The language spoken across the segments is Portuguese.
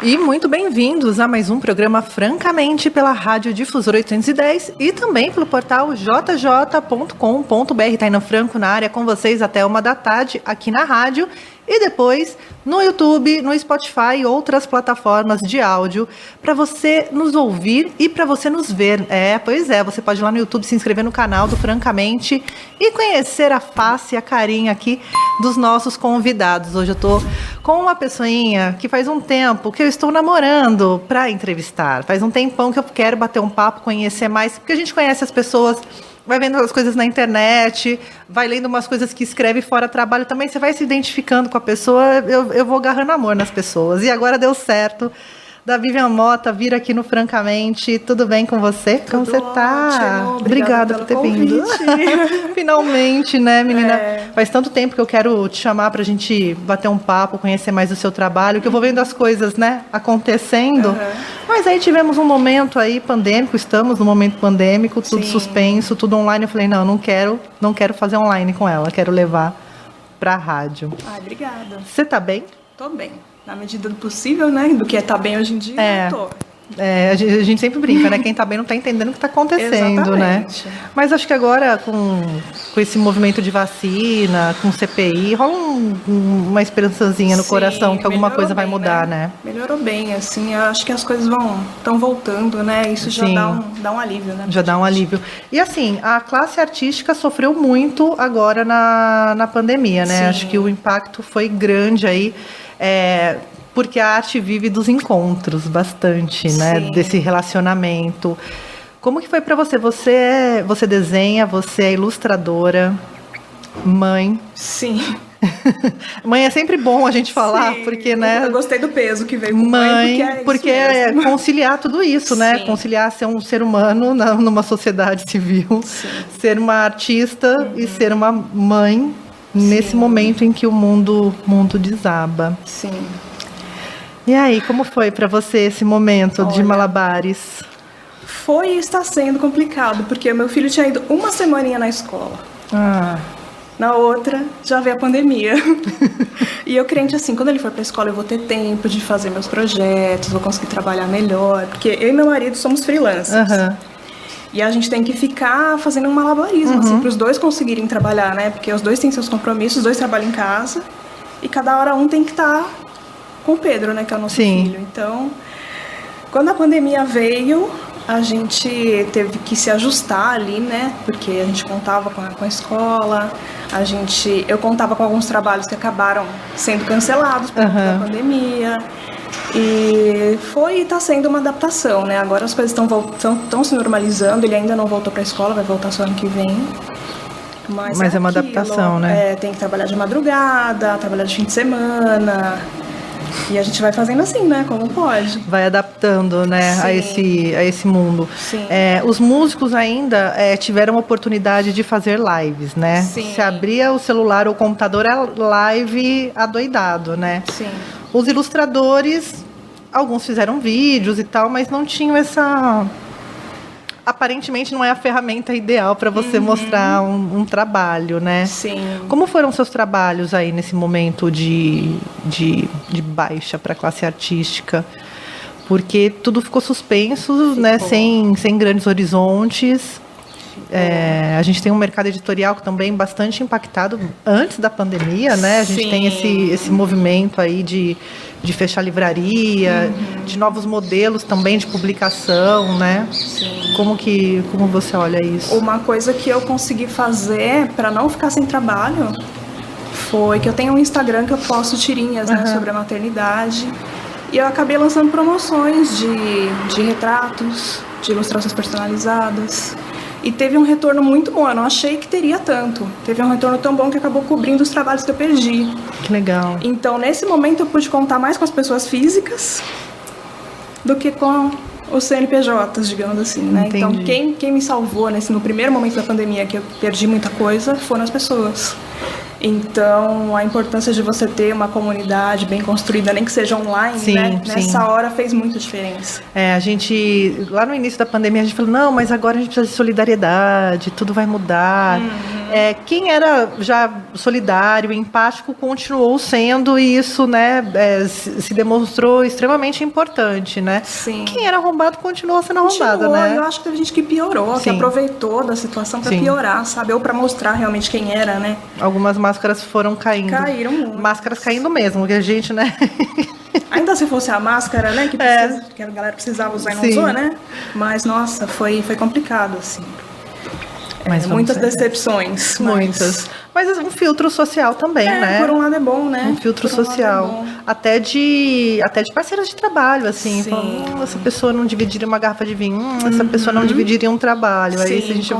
E muito bem-vindos a mais um programa Francamente pela Rádio Difusora 810 e também pelo portal jj.com.br. Taina Franco na área com vocês até 13h aqui na rádio e depois no YouTube, no Spotify e outras plataformas de áudio para você nos ouvir e para você nos ver. Pois é, você pode ir lá no YouTube, se inscrever no canal do Francamente e conhecer a face e a carinha aqui dos nossos convidados. Hoje eu tô com uma pessoinha que faz um tempo que eu estou namorando para entrevistar. Faz um tempão que eu quero bater um papo, conhecer mais, porque a gente conhece as pessoas, vai vendo as coisas na internet, vai lendo umas coisas que escreve fora trabalho também, você vai se identificando com a pessoa, eu vou agarrando amor nas pessoas. E agora deu certo. Da Vivian Mota vir aqui no Francamente. Tudo bem com você? Como você tá? Ótimo. Obrigada por ter vindo. Finalmente, né, menina? Faz tanto tempo que eu quero te chamar pra gente bater um papo, conhecer mais o seu trabalho, que eu vou vendo as coisas, né, acontecendo. Mas aí tivemos um momento aí pandêmico, estamos no momento pandêmico, tudo suspenso, tudo online. Eu falei, não quero fazer online com ela, quero levar pra rádio. Obrigada. Você tá bem? Tô bem. Na medida do possível, né? Do que é tá bem hoje em dia, eu tô. A gente sempre brinca, né? Quem tá bem não tá entendendo o que tá acontecendo, Exatamente. Né? Mas acho que agora, com esse movimento de vacina, com CPI, rola uma esperançazinha no coração que alguma coisa vai mudar, né? Melhorou bem, assim. Eu acho que as coisas estão voltando, né? Isso já dá um alívio, né? Já dá um alívio. E assim, a classe artística sofreu muito agora na pandemia, né? Sim. Acho que o impacto foi grande aí. Porque a arte vive dos encontros bastante, né? Desse relacionamento. Como que foi para você? Você desenha, você é ilustradora, mãe. Sim. Mãe é sempre bom a gente falar, porque, né? Eu gostei do peso que veio com mãe, porque é conciliar tudo isso, né? Sim. Conciliar ser um ser humano numa sociedade civil, ser uma artista e ser uma mãe. Nesse momento em que o mundo desaba. Sim. E aí, como foi para você esse momento de malabares? Foi e está sendo complicado, porque meu filho tinha ido uma semaninha na escola. Na outra, já veio a pandemia. E eu crente assim, quando ele for para a escola eu vou ter tempo de fazer meus projetos, vou conseguir trabalhar melhor. Porque eu e meu marido somos freelancers. E a gente tem que ficar fazendo um malabarismo, assim, para os dois conseguirem trabalhar, né? Porque os dois têm seus compromissos, os dois trabalham em casa. E cada hora um tem que estar com o Pedro, né? Que é o nosso filho. Então, quando a pandemia veio, a gente teve que se ajustar ali, né? Porque a gente contava com a escola, eu contava com alguns trabalhos que acabaram sendo cancelados por conta da pandemia. E está sendo uma adaptação, né? Agora as coisas estão se normalizando. Ele ainda não voltou para a escola, vai voltar só ano que vem. Mas é uma adaptação, né? Tem que trabalhar de madrugada, trabalhar de fim de semana. E a gente vai fazendo assim, né? Como pode. Vai adaptando, né? A esse mundo. Sim. Os músicos ainda tiveram a oportunidade de fazer lives, né? Sim. Se abria o celular ou o computador, é live adoidado, né? Sim. Os ilustradores, alguns fizeram vídeos e tal, mas não tinham essa... Aparentemente não é a ferramenta ideal para você mostrar um trabalho, né? Sim. Como foram seus trabalhos aí nesse momento de baixa para a classe artística? Porque tudo ficou suspenso, né? Sem grandes horizontes. A gente tem um mercado editorial que também bastante impactado antes da pandemia, né? A gente tem esse movimento aí de fechar livraria, de novos modelos também de publicação, né? Sim. Como você olha isso? Uma coisa que eu consegui fazer para não ficar sem trabalho foi que eu tenho um Instagram que eu posto tirinhas, né, sobre a maternidade. E eu acabei lançando promoções de retratos, de ilustrações personalizadas. E teve um retorno muito bom, eu não achei que teria tanto. Teve um retorno tão bom que acabou cobrindo os trabalhos que eu perdi. Que legal. Então, nesse momento, eu pude contar mais com as pessoas físicas do que com os CNPJs, digamos assim, né? Entendi. Então, quem me salvou no primeiro momento da pandemia, que eu perdi muita coisa, foram as pessoas. Então, a importância de você ter uma comunidade bem construída, nem que seja online, né? Nessa hora fez muita diferença. A gente, lá no início da pandemia, a gente falou, não, mas agora a gente precisa de solidariedade, tudo vai mudar. Quem era já solidário, empático, continuou sendo, e isso, né, se demonstrou extremamente importante, né? Sim. Quem era arrombado continuou sendo arrombado, né? Eu acho que teve gente que piorou, que aproveitou da situação para piorar, sabe? Ou para mostrar realmente quem era, né? Algumas máscaras foram caindo. Caíram muito. Máscaras caindo mesmo, que a gente, né? Ainda se fosse a máscara, né? Que a galera precisava usar e não usou, né? Mas, nossa, foi complicado, assim. Muitas decepções. Muitas. Mas um filtro social também, né? Por um lado é bom, né? Um filtro social. Até de parceiras de trabalho, assim. Essa pessoa não dividiria uma garrafa de vinho. Essa pessoa não dividiria um trabalho. Sim, aí a gente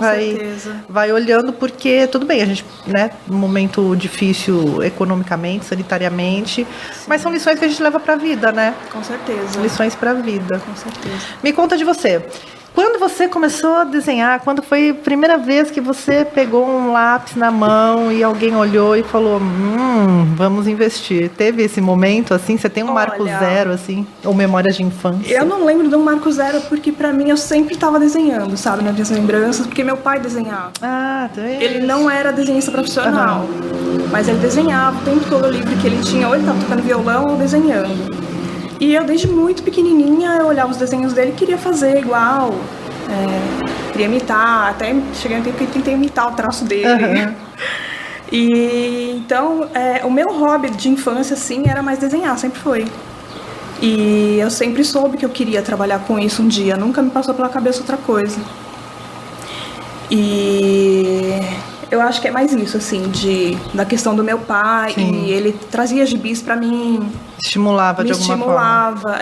vai olhando, porque tudo bem, a gente, né, num momento difícil economicamente, sanitariamente, mas são lições que a gente leva pra vida, né? Com certeza. Lições pra vida. Com certeza. Me conta de você. Quando você começou a desenhar, quando foi a primeira vez que você pegou um lápis na mão e alguém olhou e falou, vamos investir? Teve esse momento, assim? Você tem um marco zero, assim? Ou memórias de infância? Eu não lembro de um marco zero, porque pra mim eu sempre estava desenhando, sabe? Nas minhas lembranças, porque meu pai desenhava. Ele não era desenhista profissional, mas ele desenhava o tempo todo livre que ele tinha, ou ele estava tocando violão ou desenhando. E eu, desde muito pequenininha, eu olhava os desenhos dele e queria fazer igual, queria imitar, até cheguei um tempo que tentei imitar o traço dele. E então, o meu hobby de infância, assim, era mais desenhar, sempre foi. E eu sempre soube que eu queria trabalhar com isso um dia, nunca me passou pela cabeça outra coisa. E eu acho que é mais isso, assim, da questão do meu pai. Sim. E ele trazia gibis pra mim. Estimulava de alguma forma.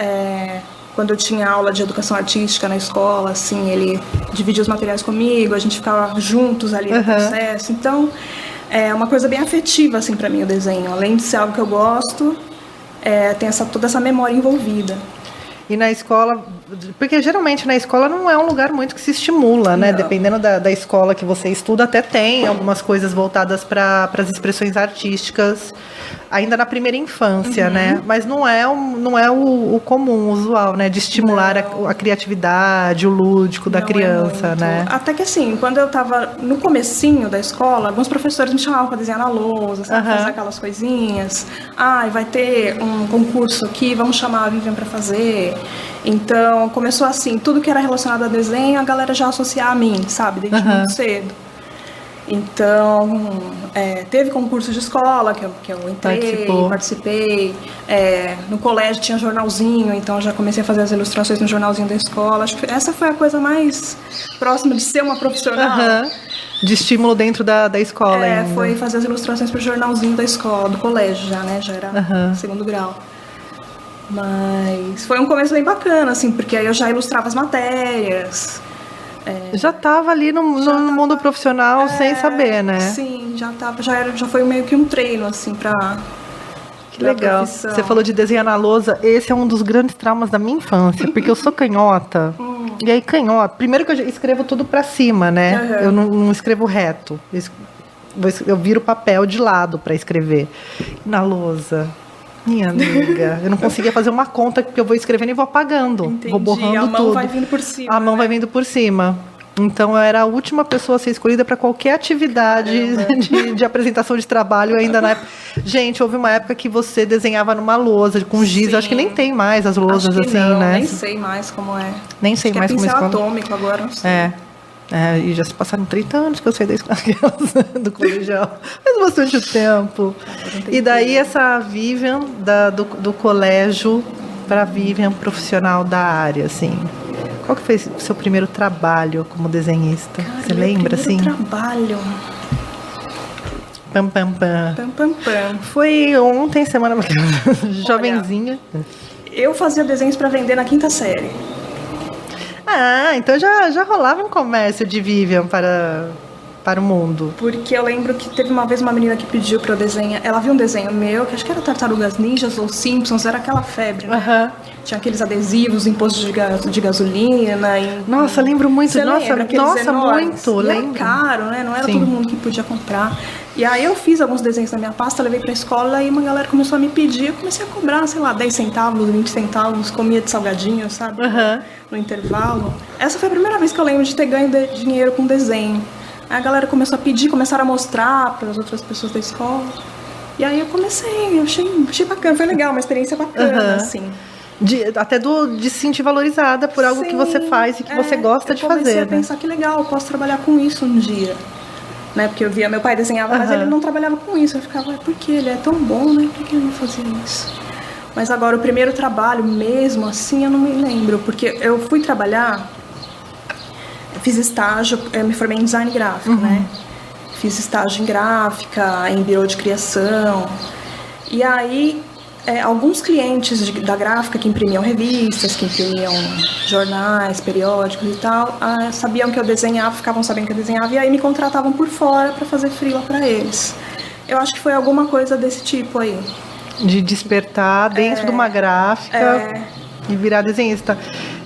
Quando eu tinha aula de educação artística na escola, assim, ele dividia os materiais comigo, a gente ficava juntos ali no processo. Então, é uma coisa bem afetiva, assim, pra mim, o desenho. Além de ser algo que eu gosto, tem toda essa memória envolvida. E na escola, porque geralmente na escola não é um lugar muito que se estimula, né? Não. Dependendo da escola que você estuda, até tem algumas coisas voltadas para as expressões artísticas, ainda na primeira infância, né? Mas não é o comum, o usual, né? De estimular a criatividade, o lúdico da criança, né? Até que assim, quando eu tava no comecinho da escola, alguns professores me chamavam para desenhar na lousa, sabe? Fazer aquelas coisinhas. Vai ter um concurso aqui, vamos chamar a Vivian para fazer. Então, começou assim, tudo que era relacionado a desenho, a galera já associava a mim, sabe? Desde muito cedo. Então, teve concurso de escola que eu entrei, participei. No colégio tinha jornalzinho, então eu já comecei a fazer as ilustrações no jornalzinho da escola. Acho que essa foi a coisa mais próxima de ser uma profissional. De estímulo dentro da escola ainda. Foi fazer as ilustrações pro jornalzinho da escola, do colégio já, né? Já era segundo grau. Mas foi um começo bem bacana, assim, porque aí eu já ilustrava as matérias. Já estava ali no mundo profissional sem saber, né? Sim, já foi meio que um treino, assim, pra... Que legal. Profissão. Você falou de desenhar na lousa, esse é um dos grandes traumas da minha infância, porque eu sou canhota. E aí, canhota, primeiro que eu escrevo tudo pra cima, né? Eu não escrevo reto. Eu viro papel de lado pra escrever. Na lousa... Minha amiga, eu não conseguia fazer uma conta porque eu vou escrevendo e vou apagando. Entendi. Vou borrando tudo. A mão vai vindo por cima. A mão vai vindo por cima. Então eu era a última pessoa a ser escolhida para qualquer atividade de apresentação de trabalho ainda na época. Gente, houve uma época que você desenhava numa lousa com giz. Acho que nem tem mais as lousas assim, não, né? Nem sei mais como é. Nem sei mais como é. Pincel atômico agora, não sei. E já se passaram 30 anos que eu saí da escola do colegial. Faz bastante tempo. E daí essa Vivian do colégio para Vivian profissional da área, assim. Qual que foi o seu primeiro trabalho como desenhista? Cara, você lembra, assim? Trabalho. Pam, pam, pam. Pam, pam, pam. Foi ontem, semana jovenzinha. Eu fazia desenhos para vender na 5ª série. Então já rolava um comércio de Vivian para o mundo. Porque eu lembro que teve uma vez uma menina que pediu para eu desenhar. Ela viu um desenho meu, que acho que era Tartarugas Ninjas ou Simpsons, era aquela febre, né? Tinha aqueles adesivos em postos de gasolina. Nossa, lembro muito. Você nossa, muito. Lembro. Era caro, né? Não era todo mundo que podia comprar. E aí eu fiz alguns desenhos na minha pasta, levei pra escola e uma galera começou a me pedir. Eu comecei a cobrar, sei lá, 10 centavos, 20 centavos, comia de salgadinho, sabe? No intervalo. Essa foi a primeira vez que eu lembro de ter ganho dinheiro com desenho. Aí a galera começou a pedir, começaram a mostrar para as outras pessoas da escola. E aí eu comecei, eu achei bacana, foi legal, uma experiência bacana, assim. Até de se sentir valorizada por algo que você faz e que você gosta de fazer. Eu comecei a pensar que legal, eu posso trabalhar com isso um dia. Né? Porque eu via meu pai desenhava, mas ele não trabalhava com isso. Eu ficava, por que ele é tão bom, né? Por que ele não fazia isso? Mas agora, o primeiro trabalho mesmo, assim, eu não me lembro. Porque eu fui trabalhar, eu fiz estágio, eu me formei em design gráfico, né? Fiz estágio em gráfica, em birô de criação. E aí, alguns clientes da gráfica que imprimiam revistas, que imprimiam jornais, periódicos e tal, sabiam que eu desenhava, ficavam sabendo que eu desenhava, e aí me contratavam por fora para fazer freela para eles. Eu acho que foi alguma coisa desse tipo aí. De despertar dentro de uma gráfica e virar desenhista.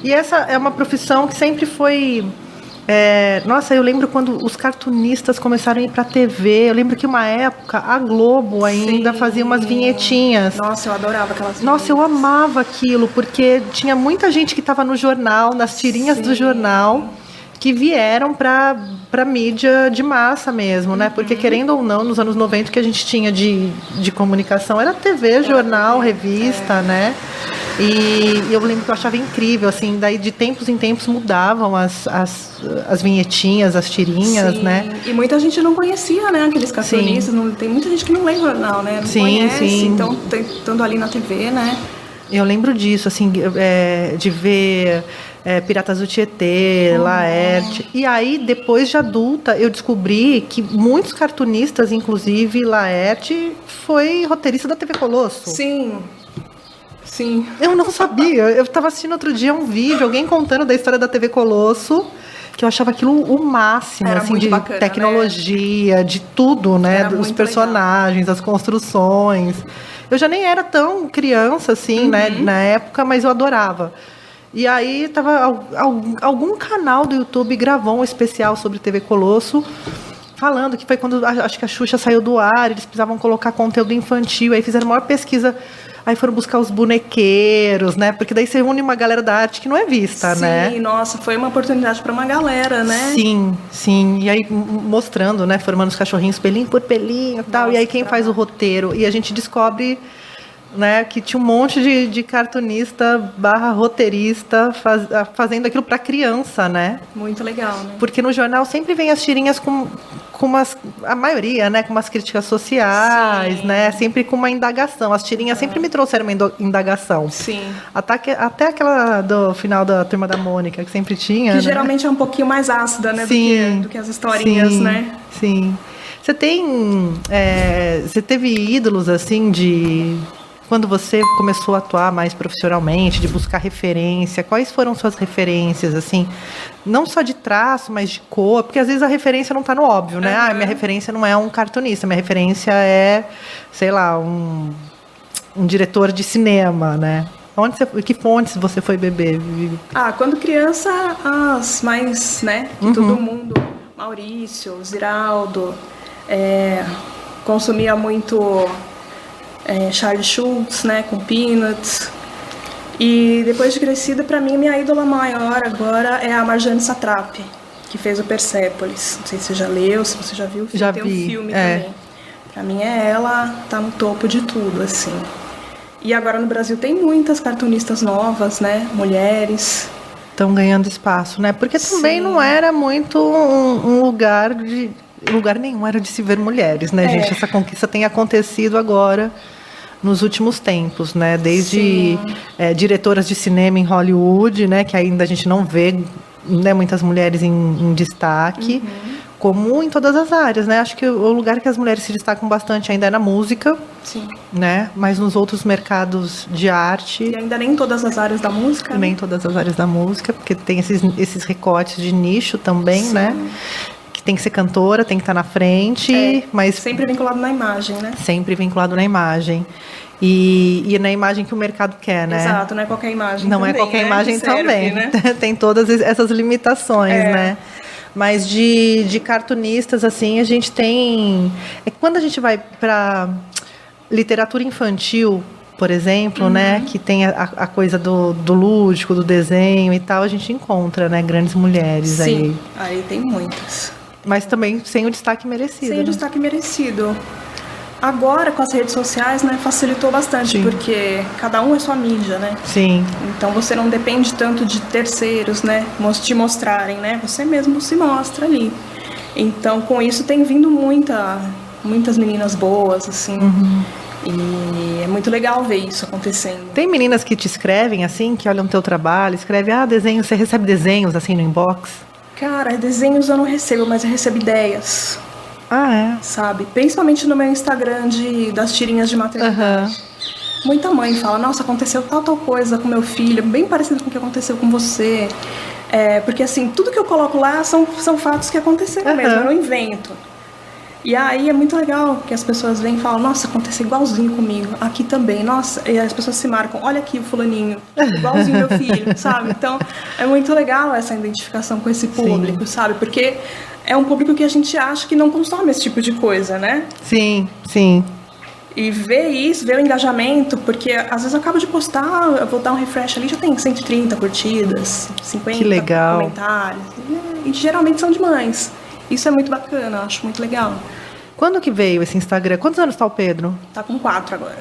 E essa é uma profissão que sempre foi... nossa, eu lembro quando os cartunistas começaram a ir pra TV. Eu lembro que uma época a Globo ainda fazia umas vinhetinhas. Nossa, eu adorava aquelas vinhetas. Nossa, eu amava aquilo, porque tinha muita gente que estava no jornal, nas tirinhas do jornal, que vieram pra mídia de massa mesmo, né? Porque querendo ou não, nos anos 90 o que a gente tinha de comunicação era TV, jornal, revista, né? E eu lembro que eu achava incrível, assim, daí de tempos em tempos mudavam as vinhetinhas, as tirinhas, né? E muita gente não conhecia, né, aqueles cartunistas, tem muita gente que não lê jornal, né? Não conhece, então, estando ali na TV, né? Eu lembro disso, assim, de ver Piratas do Tietê, Laerte. E aí, depois de adulta, eu descobri que muitos cartunistas, inclusive Laerte, foi roteirista da TV Colosso. Sim. Eu não sabia. Eu estava assistindo outro dia um vídeo, alguém contando da história da TV Colosso, que eu achava aquilo o máximo, era assim, de bacana, tecnologia, né? De tudo, né? Dos personagens, legal. As construções. Eu já nem era tão criança, assim, né? Na época, mas eu adorava. E aí, algum canal do YouTube gravou um especial sobre TV Colosso, falando que foi quando, acho que a Xuxa saiu do ar, eles precisavam colocar conteúdo infantil, aí fizeram a maior pesquisa. Aí foram buscar os bonequeiros, né? Porque daí você une uma galera da arte que não é vista, né? Sim, nossa, foi uma oportunidade para uma galera, né? Sim. E aí mostrando, né? Formando os cachorrinhos pelinho por pelinho e tal. E aí quem faz o roteiro? E a gente descobre, né, que tinha um monte de cartunista / roteirista fazendo aquilo para criança, né? Muito legal, né? Porque no jornal sempre vem as tirinhas com a maioria, né, com umas críticas sociais, né, sempre com uma indagação. As tirinhas sempre me trouxeram uma indagação. Sim. Até aquela do final da Turma da Mônica, que sempre tinha, que né? Geralmente é um pouquinho mais ácida, né, do que as historinhas, né? Sim. Você teve ídolos, assim, quando você começou a atuar mais profissionalmente, de buscar referência, quais foram suas referências, assim, não só de traço, mas de cor, porque às vezes a referência não está no óbvio, né? Minha referência não é um cartunista, minha referência é, sei lá, um diretor de cinema, né? Que fontes você foi beber? Quando criança, as mais, né, que todo mundo, Maurício, Ziraldo, consumia muito... Charlie Schultz, né, com Peanuts. E depois de crescida, para mim, minha ídola maior agora é a Marjane Satrapi, que fez o Persépolis. Não sei se você já leu, se você já viu. Já tem vi. Um filme também. Para mim ela, tá no topo de tudo, assim. E agora no Brasil tem muitas cartunistas novas, né, mulheres. Estão ganhando espaço, né? Porque também não era muito um lugar de... Lugar nenhum era de se ver mulheres, né, gente? Essa conquista tem acontecido agora, nos últimos tempos, né? Desde diretoras de cinema em Hollywood, né? Que ainda a gente não vê, né, muitas mulheres em destaque, como em todas as áreas, né? Acho que o lugar que as mulheres se destacam bastante ainda é na música, né? Mas nos outros mercados de arte... E ainda nem em todas as áreas da música, Nem em todas as áreas da música, porque tem esses recortes de nicho também, né? Tem que ser cantora, tem que estar na frente, mas... Sempre vinculado na imagem, né? Sempre vinculado na imagem. E na imagem que o mercado quer, né? Exato, não é qualquer imagem Não também, é qualquer imagem serve, também. Né? Tem todas essas limitações, né? Mas de cartunistas, assim, a gente tem... Quando a gente vai para literatura infantil, por exemplo, né, que tem a coisa do lúdico, do desenho e tal, a gente encontra, né, grandes mulheres aí. Sim, aí tem muitas. Mas também sem o destaque merecido. Sem o destaque merecido. Agora, com as redes sociais, né, facilitou bastante, porque cada um é sua mídia, né? Sim. Então, você não depende tanto de terceiros, né, te mostrarem, né? Você mesmo se mostra ali. Então, com isso, tem vindo muitas meninas boas, assim. E é muito legal ver isso acontecendo. Tem meninas que te escrevem, assim, que olham o teu trabalho, escrevem, desenho, você recebe desenhos, assim, no inbox? Cara, desenhos eu não recebo, mas eu recebo ideias. Sabe? Principalmente no meu Instagram das tirinhas de maternidade. Muita mãe fala, nossa, aconteceu tal coisa com meu filho, bem parecido com o que aconteceu com você. Porque assim, tudo que eu coloco lá são fatos que aconteceram mesmo, eu não invento. E aí é muito legal que as pessoas vêm e falam, nossa, aconteceu igualzinho comigo, aqui também, nossa, e as pessoas se marcam, olha aqui o fulaninho, igualzinho meu filho, sabe? Então, é muito legal essa identificação com esse público, sabe? Porque é um público que a gente acha que não consome esse tipo de coisa, né? Sim, sim. E ver isso, ver o engajamento, porque às vezes eu acabo de postar, eu vou dar um refresh ali, já tem 130 curtidas, 50 que legal. Comentários, e geralmente são de mães. Isso é muito bacana, eu acho muito legal. Quando que veio esse Instagram? Quantos anos tá o Pedro? Tá com 4 agora.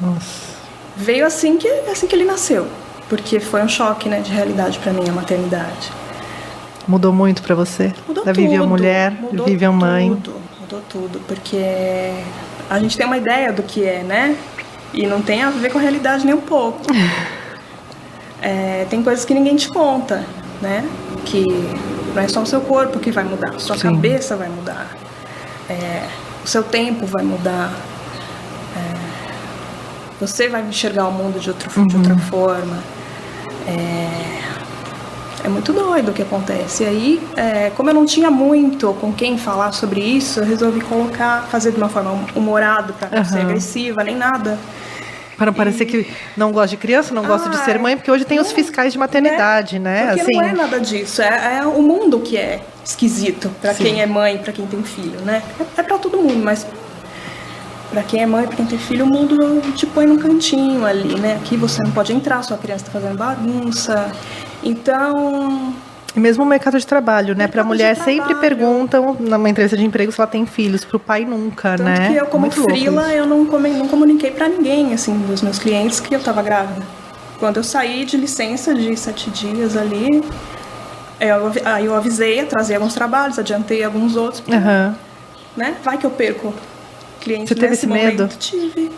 Nossa. Veio assim que ele nasceu, porque foi um choque, né, de realidade pra mim, a maternidade. Mudou muito pra você? Mudou da Vivian tudo. mulher, Mudou Vivian mãe. Mudou tudo, porque a gente tem uma ideia do que é, né? E não tem a ver com a realidade nem um pouco. Tem coisas que ninguém te conta, né? Que não é só o seu corpo que vai mudar, sua cabeça vai mudar, o seu tempo vai mudar, você vai enxergar o mundo de outra forma. É muito doido o que acontece. E aí, como eu não tinha muito com quem falar sobre isso, eu resolvi fazer de uma forma humorada, pra não ser agressiva, nem nada. Para não parecer que não gosta de criança, não gosta de ser mãe, porque hoje tem os fiscais de maternidade, né? Porque assim, não é nada disso, é o mundo que é esquisito para quem é mãe, para quem tem filho, né? É para todo mundo, mas para quem é mãe, para quem tem filho, o mundo te põe num cantinho ali, né? Aqui você não pode entrar, sua criança tá fazendo bagunça. Então... E mesmo o mercado de trabalho, né? Para a mulher sempre perguntam, numa entrevista de emprego, se ela tem filhos. Para o pai nunca, tanto né? Tanto que eu, como freela, eu não comuniquei para ninguém, assim, dos meus clientes, que eu estava grávida. Quando eu saí de licença de 7 dias ali, aí eu avisei, atrasei alguns trabalhos, adiantei alguns outros. Né? Vai que eu perco clientes. Você teve esse medo? Tive.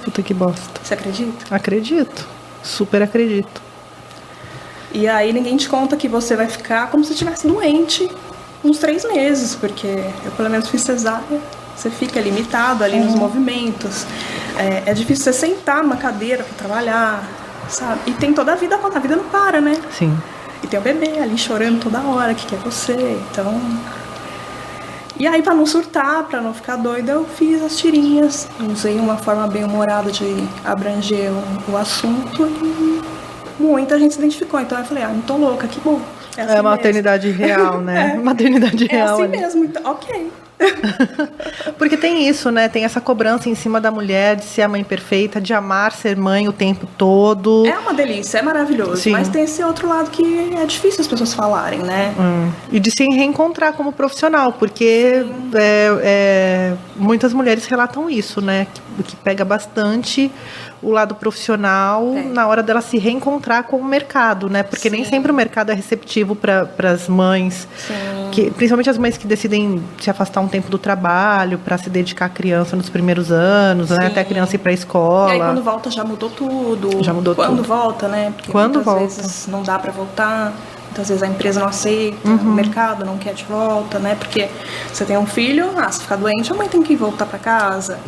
Puta que bosta. Você acredita? Acredito. Super acredito. E aí ninguém te conta que você vai ficar como se estivesse doente uns 3 meses, porque eu pelo menos fiz cesárea, você fica limitado ali nos movimentos, é difícil você sentar numa cadeira para trabalhar, sabe? E tem toda a vida não para, né? Sim. E tem o bebê ali chorando toda hora, que quer você, então... E aí, para não surtar, para não ficar doida, eu fiz as tirinhas, usei uma forma bem humorada de abranger o assunto e... muita gente se identificou, então eu falei, não tô louca, que bom. É maternidade real, né? Maternidade real. É assim ali. mesmo, então, ok. Porque tem isso, né? Tem essa cobrança em cima da mulher de ser a mãe perfeita, de amar ser mãe o tempo todo. É uma delícia, é maravilhoso. Sim. Mas tem esse outro lado que é difícil as pessoas falarem, né? E de se reencontrar como profissional, porque muitas mulheres relatam isso, né? Que pega bastante o lado profissional na hora dela se reencontrar com o mercado, né? Porque nem sempre o mercado é receptivo para as mães, principalmente as mães que decidem se afastar um tempo do trabalho para se dedicar à criança nos primeiros anos, né? Até a criança ir para a escola. E aí quando volta já mudou tudo. Já mudou quando tudo. Volta, né? Porque muitas vezes não dá para voltar. Muitas vezes a empresa não aceita, o mercado não quer de volta, né? Porque você tem um filho, se ficar doente, a mãe tem que voltar para casa.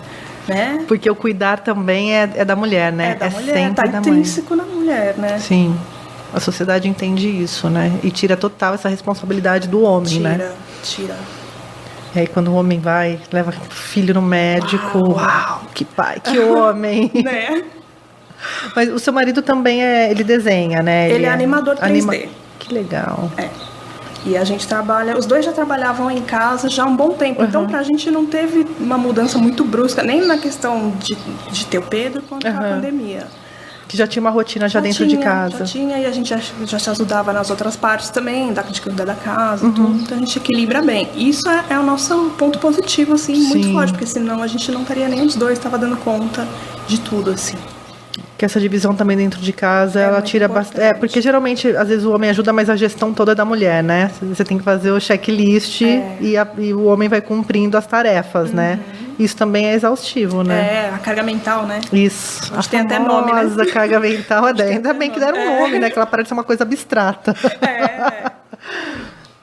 Né? Porque o cuidar também é da mulher, né? É da mulher, sempre tá da intrínseco na mulher, né? Sim. A sociedade entende isso, né? E tira total essa responsabilidade do homem, né? Tira. E aí quando o homem vai, leva o filho no médico, uau, que pai, que homem. Né? Mas o seu marido também ele desenha, né? Ele é animador 3D. Que legal. E a gente trabalha, os dois já trabalhavam em casa já há um bom tempo, então pra gente não teve uma mudança muito brusca, nem na questão de ter o Pedro quanto a pandemia. Que já tinha uma rotina já dentro de casa. Já tinha, e a gente já se ajudava nas outras partes também, de cuidar da casa, tudo, então a gente equilibra bem. Isso é o nosso ponto positivo, assim, muito forte, porque senão a gente não estaria nem os dois, estava dando conta de tudo, assim. Que essa divisão também dentro de casa, ela tira bastante. Porque geralmente, às vezes, o homem ajuda, mas a gestão toda é da mulher, né? Você tem que fazer o checklist e o homem vai cumprindo as tarefas, né? Isso também é exaustivo, né? A carga mental, né? Isso. A gente tem até nome, né? A carga mental, ainda bem que deram um nome, né? Que ela parece uma coisa abstrata.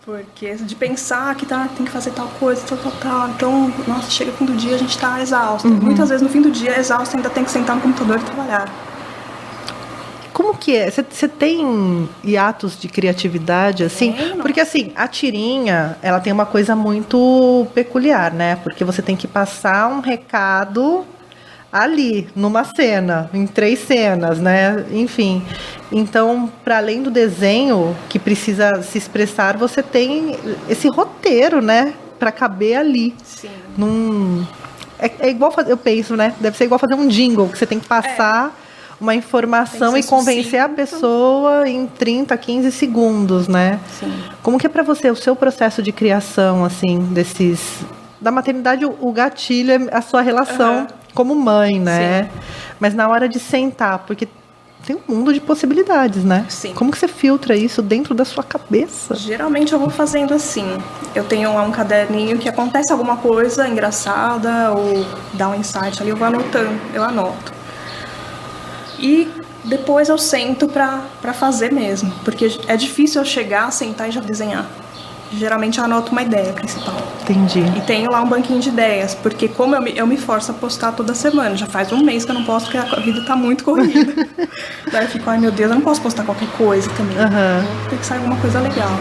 Porque de pensar que tem que fazer tal coisa, tal. Então, nossa, chega no fim do dia, a gente tá exausto. Muitas vezes no fim do dia, exausto, ainda tem que sentar no computador e trabalhar. Como que é? Você tem hiatos de criatividade, assim? Porque, assim, a tirinha, ela tem uma coisa muito peculiar, né? Porque você tem que passar um recado ali, numa cena, em 3 cenas, né? Enfim. Então, para além do desenho, que precisa se expressar, você tem esse roteiro, né? Para caber ali. Sim. É igual fazer, eu penso, né? Deve ser igual fazer um jingle, que você tem que passar uma informação e convencer a pessoa em 30, 15 segundos, né? Sim. Como que é para você o seu processo de criação, assim, da maternidade, o gatilho é a sua relação como mãe, né? Sim. Mas na hora de sentar, porque tem um mundo de possibilidades, né? Sim. Como que você filtra isso dentro da sua cabeça? Geralmente eu vou fazendo assim. Eu tenho lá um caderninho que acontece alguma coisa engraçada ou dá um insight ali, eu vou anotando, eu anoto. E depois eu sento pra fazer mesmo, porque é difícil eu chegar, sentar e já desenhar. Geralmente eu anoto uma ideia principal. Entendi. E tenho lá um banquinho de ideias, porque como eu me forço a postar toda semana, já faz um mês que eu não posto porque a vida tá muito corrida. Daí eu fico, ai meu Deus, eu não posso postar qualquer coisa também. Tem que sair alguma coisa legal.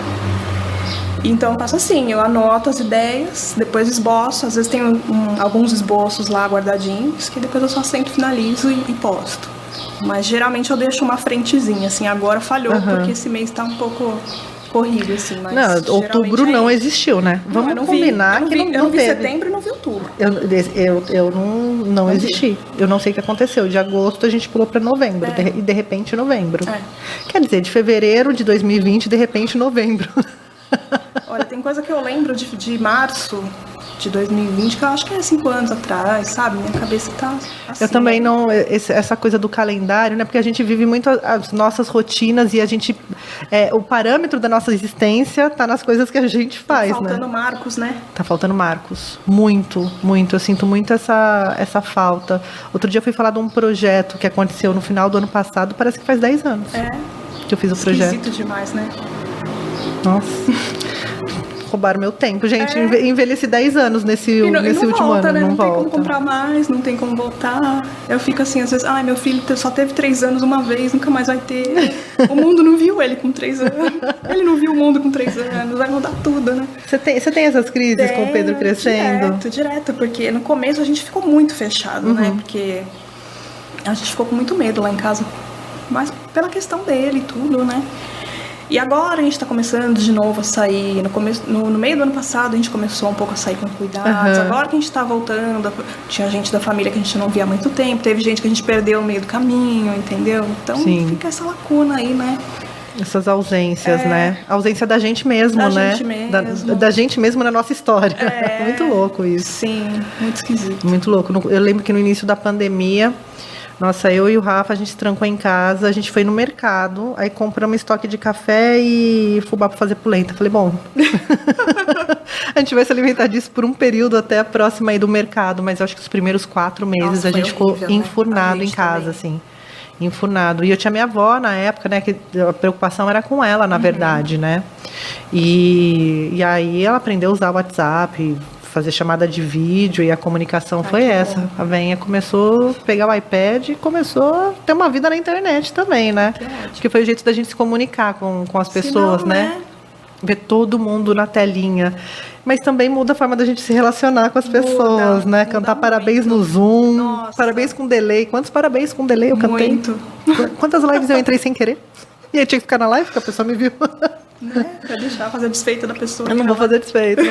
Então eu faço assim, eu anoto as ideias, depois esboço, às vezes tenho alguns esboços lá guardadinhos, que depois eu só sento, finalizo e posto. Mas geralmente eu deixo uma frentezinha, assim, agora falhou, porque esse mês tá um pouco corrido, assim, mas não, outubro não existiu, né? Vamos combinar que não vi teve. Setembro e não vi outubro. Eu não existi. Eu não sei o que aconteceu. De agosto a gente pulou para novembro, e de repente novembro. Quer dizer, de fevereiro de 2020, de repente novembro. Olha, tem coisa que eu lembro de março de 2020, que eu acho que é 5 anos atrás, sabe? Minha cabeça tá assim. Eu também não... Essa coisa do calendário, né? Porque a gente vive muito as nossas rotinas e a gente... o parâmetro da nossa existência tá nas coisas que a gente faz, né? Tá faltando marcos, né? Tá faltando marcos. Muito, muito. Eu sinto muito essa falta. Outro dia eu fui falar de um projeto que aconteceu no final do ano passado, parece que faz 10 anos. Que eu fiz o projeto. Esquisito demais, né? Nossa... Roubaram meu tempo, gente. Envelheci 10 anos nesse último volta, ano. Né? Não volta. Tem como comprar mais, não tem como voltar. Eu fico assim, às vezes, ai, meu filho só teve 3 anos uma vez, nunca mais vai ter. O mundo não viu ele com 3 anos. Ele não viu o mundo com 3 anos, vai mudar tudo, né? Você tem essas crises com o Pedro crescendo? Direto, porque no começo a gente ficou muito fechado, né? Porque a gente ficou com muito medo lá em casa. Mas pela questão dele e tudo, né? E agora a gente está começando de novo a sair. No meio do ano passado a gente começou um pouco a sair com cuidados. Agora que a gente está voltando, tinha gente da família que a gente não via há muito tempo. Teve gente que a gente perdeu no meio do caminho, entendeu? Então fica essa lacuna aí, né? Essas ausências, né? A ausência da gente mesmo, né? Gente mesmo. Da gente mesmo na nossa história. Muito louco isso. Sim, muito esquisito. Muito louco. Eu lembro que no início da pandemia... Nossa, eu e o Rafa, a gente se trancou em casa, a gente foi no mercado, aí compramos estoque de café e fubá para fazer polenta. Falei, bom, a gente vai se alimentar disso por um período até a próxima aí do mercado, mas eu acho que os primeiros 4 meses a gente ficou enfurnado em casa, assim. Enfurnado. E eu tinha minha avó na época, né, que a preocupação era com ela, na verdade, né. E aí ela aprendeu a usar o WhatsApp, fazer chamada de vídeo, e a comunicação foi essa. Bom. A veinha começou a pegar o iPad e começou a ter uma vida na internet também, né? Que foi o jeito da gente se comunicar com as pessoas, né? Ver todo mundo na telinha. Mas também muda a forma da gente se relacionar com as pessoas, né? Cantar parabéns no Zoom, Nossa. Parabéns com delay. Quantos parabéns com delay eu cantei? Muito. Quantas lives eu entrei sem querer? E aí tinha que ficar na live, porque a pessoa me viu. Pra deixar fazer desfeita da pessoa. Eu não vou fazer desfeita,